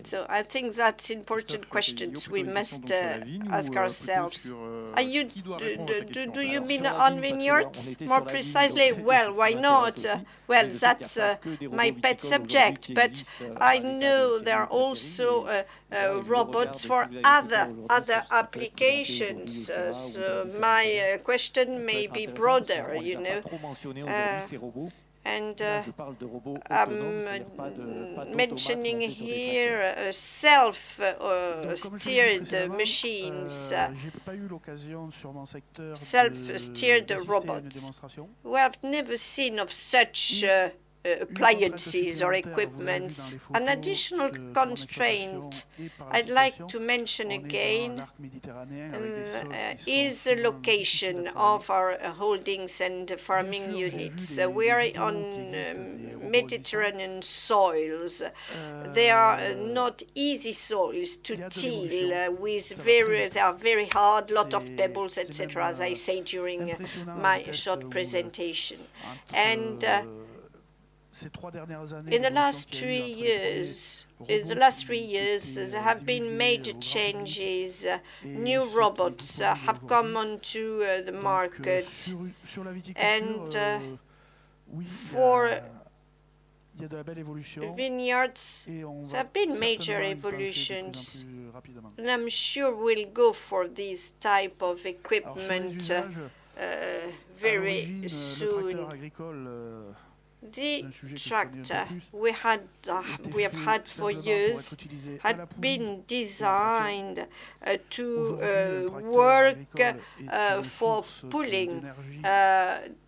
So I think that's important questions we must ask ourselves. Are you, do you mean on vineyards more precisely? Well, why not? Well, that's my pet subject, but I know there are also robots for other applications. So my question may be broader, you know. And I'm mentioning here self-steered machines, self-steered robots. We have never seen of such appliances or equipments. An additional constraint I'd like to mention again is the location of our holdings and farming units. We are on Mediterranean soils. They are not easy soils to till with they are very hard, lot of pebbles, etc., as I say during my short presentation. And in the last 3 years, there have been major changes. New robots have come onto the market, and for vineyards, there have been major evolutions, and I'm sure we'll go for this type of equipment very soon. The tractor we have had for years had been designed to work for pulling.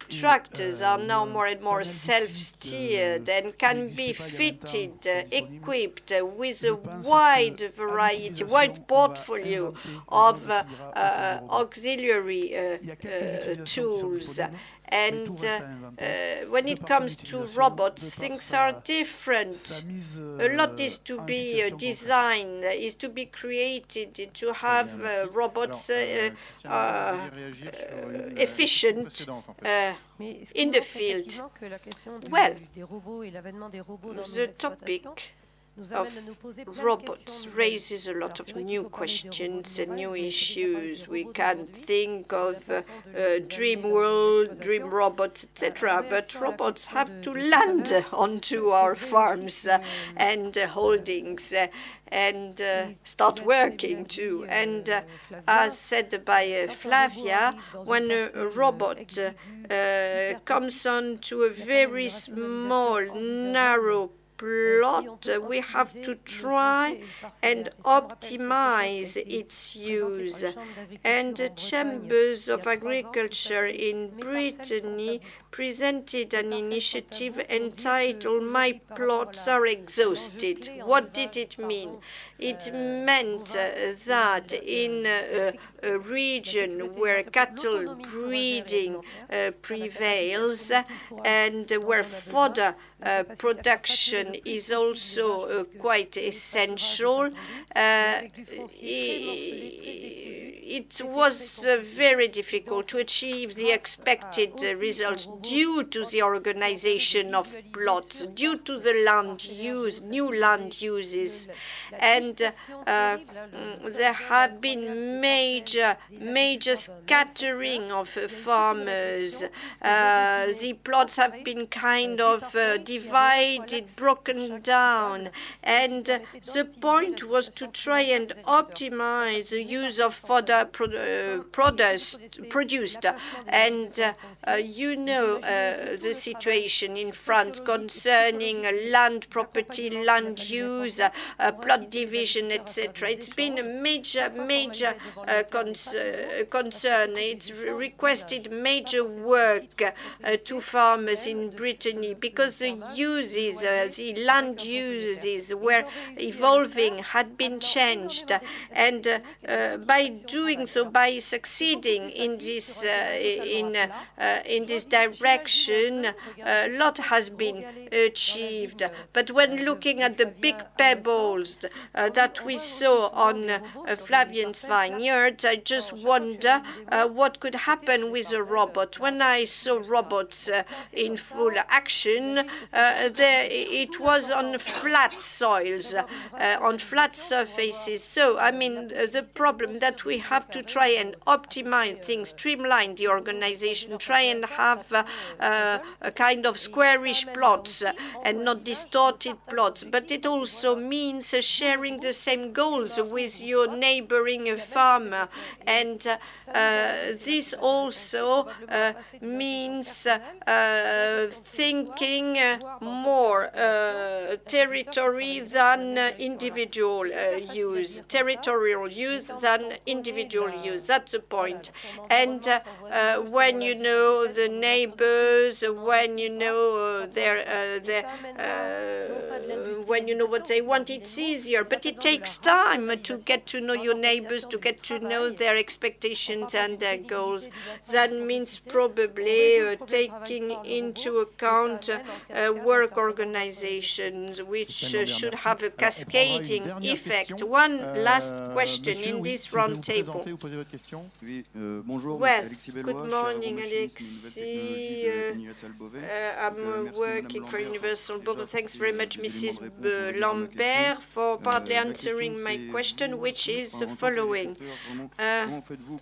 Tractors are now more and more self-steered and can be fitted, equipped with a wide variety, wide portfolio of auxiliary tools. And when it comes to robots, things are different. A lot is to be designed, is to be created to have robots efficient in the field. Well, the topic of robots raises a lot of new questions and new issues. We can think of dream world, dream robots, etc., but robots have to land onto our farms and holdings and start working too. And as said by Flavia, when a robot comes on to a very small, narrow plot, we have to try and optimize its use. And the Chambers of Agriculture in Brittany presented an initiative entitled "My Plots Are Exhausted." What did it mean? It meant that in a region where cattle breeding prevails and where fodder production is also quite essential, it was very difficult to achieve the expected results due to the organization of plots, due to the land use, new land uses. And there have been major scattering of farmers. The plots have been kind of divided, broken down, and the point was to try and optimize the use of fodder produced. And you know the situation in France concerning land property, land use, plot division, etc. It's been a major concern. It's requested major work to farmers in Brittany because the uses, the land uses were evolving, had been changed, and by doing so, by succeeding in this direction, a lot has been achieved. But when looking at the big pebbles that we saw on Flavian's vineyards, I just wonder what could happen with a robot. When I saw robots in full action, it was on flat soils, on flat surfaces. So, I mean, the problem that we have to try and optimize things, streamline the organization, try and have a kind of squarish plots and not distorted plots. But it also means sharing the same goals with your neighboring farmer And this also means thinking more territory than individual use, territorial use than individual use. That's the point. And when you know the neighbors, when you know when you know what they want, it's easier. But it takes time to get to know your neighbors, to get to know their expectations and their goals. That means probably taking into account work organizations, which should have a cascading effect. One last question in this roundtable. Well, good morning, Alexis. I'm working for Universal Beauvais. Thanks very much, Mrs. Lambert, for partly answering my question, which is the following.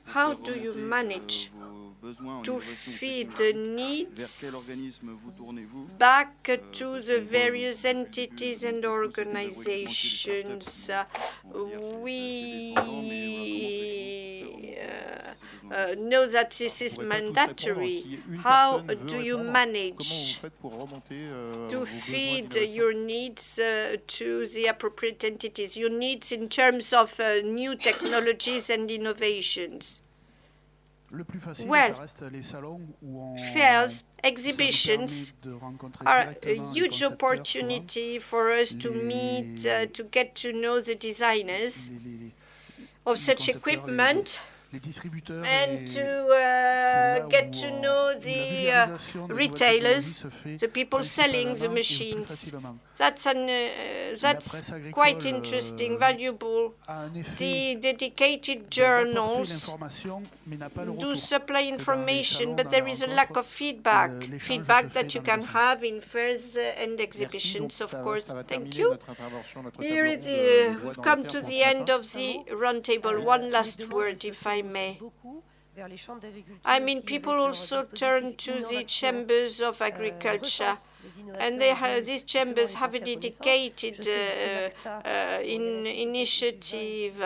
How do you manage to feed the needs back to the various entities and organizations? We know that this is mandatory. How do you manage to feed your needs to the appropriate entities, your needs in terms of new technologies and innovations? Well, fairs, exhibitions are a huge opportunity for us to meet, to get to know the designers of such equipment, and to get to know the retailers, the people selling the machines. That's quite interesting, valuable. The dedicated journals do supply information, but there is a lack of feedback that you can have in fairs and exhibitions, of course. Thank you. Here is we've come to the end of the roundtable. One last word, if I may. I mean, people also turn to the chambers of agriculture, and these chambers have a dedicated initiative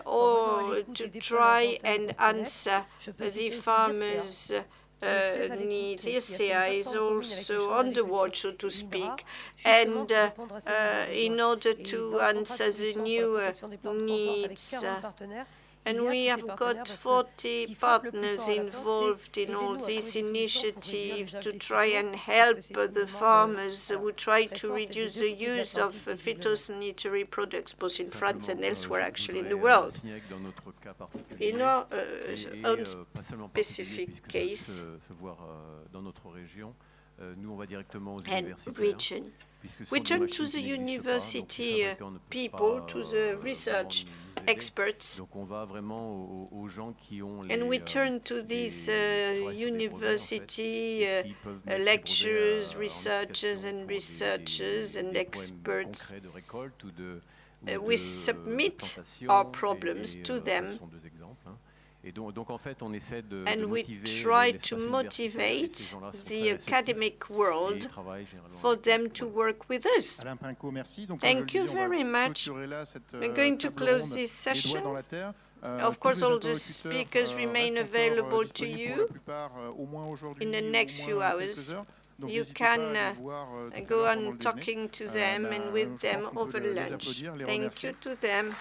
or to try and answer the farmers' needs. FNSEA is also on the watch, so to speak, and in order to answer the new needs. And we have got 40 partners involved in all these initiatives to try and help the farmers who try to reduce the use of phytosanitary products, both in France and elsewhere, actually, in the world. In our own specific case and region, we turn to the university people, to the research experts, and we turn to these university lecturers, researchers and experts. We submit our problems to them, and we try to motivate the academic world for them to work with us. Thank you very much. We're going to close this session. Of course, all the speakers remain available to you in the next few hours. You can go on talking to them and with them over lunch. Thank you to them.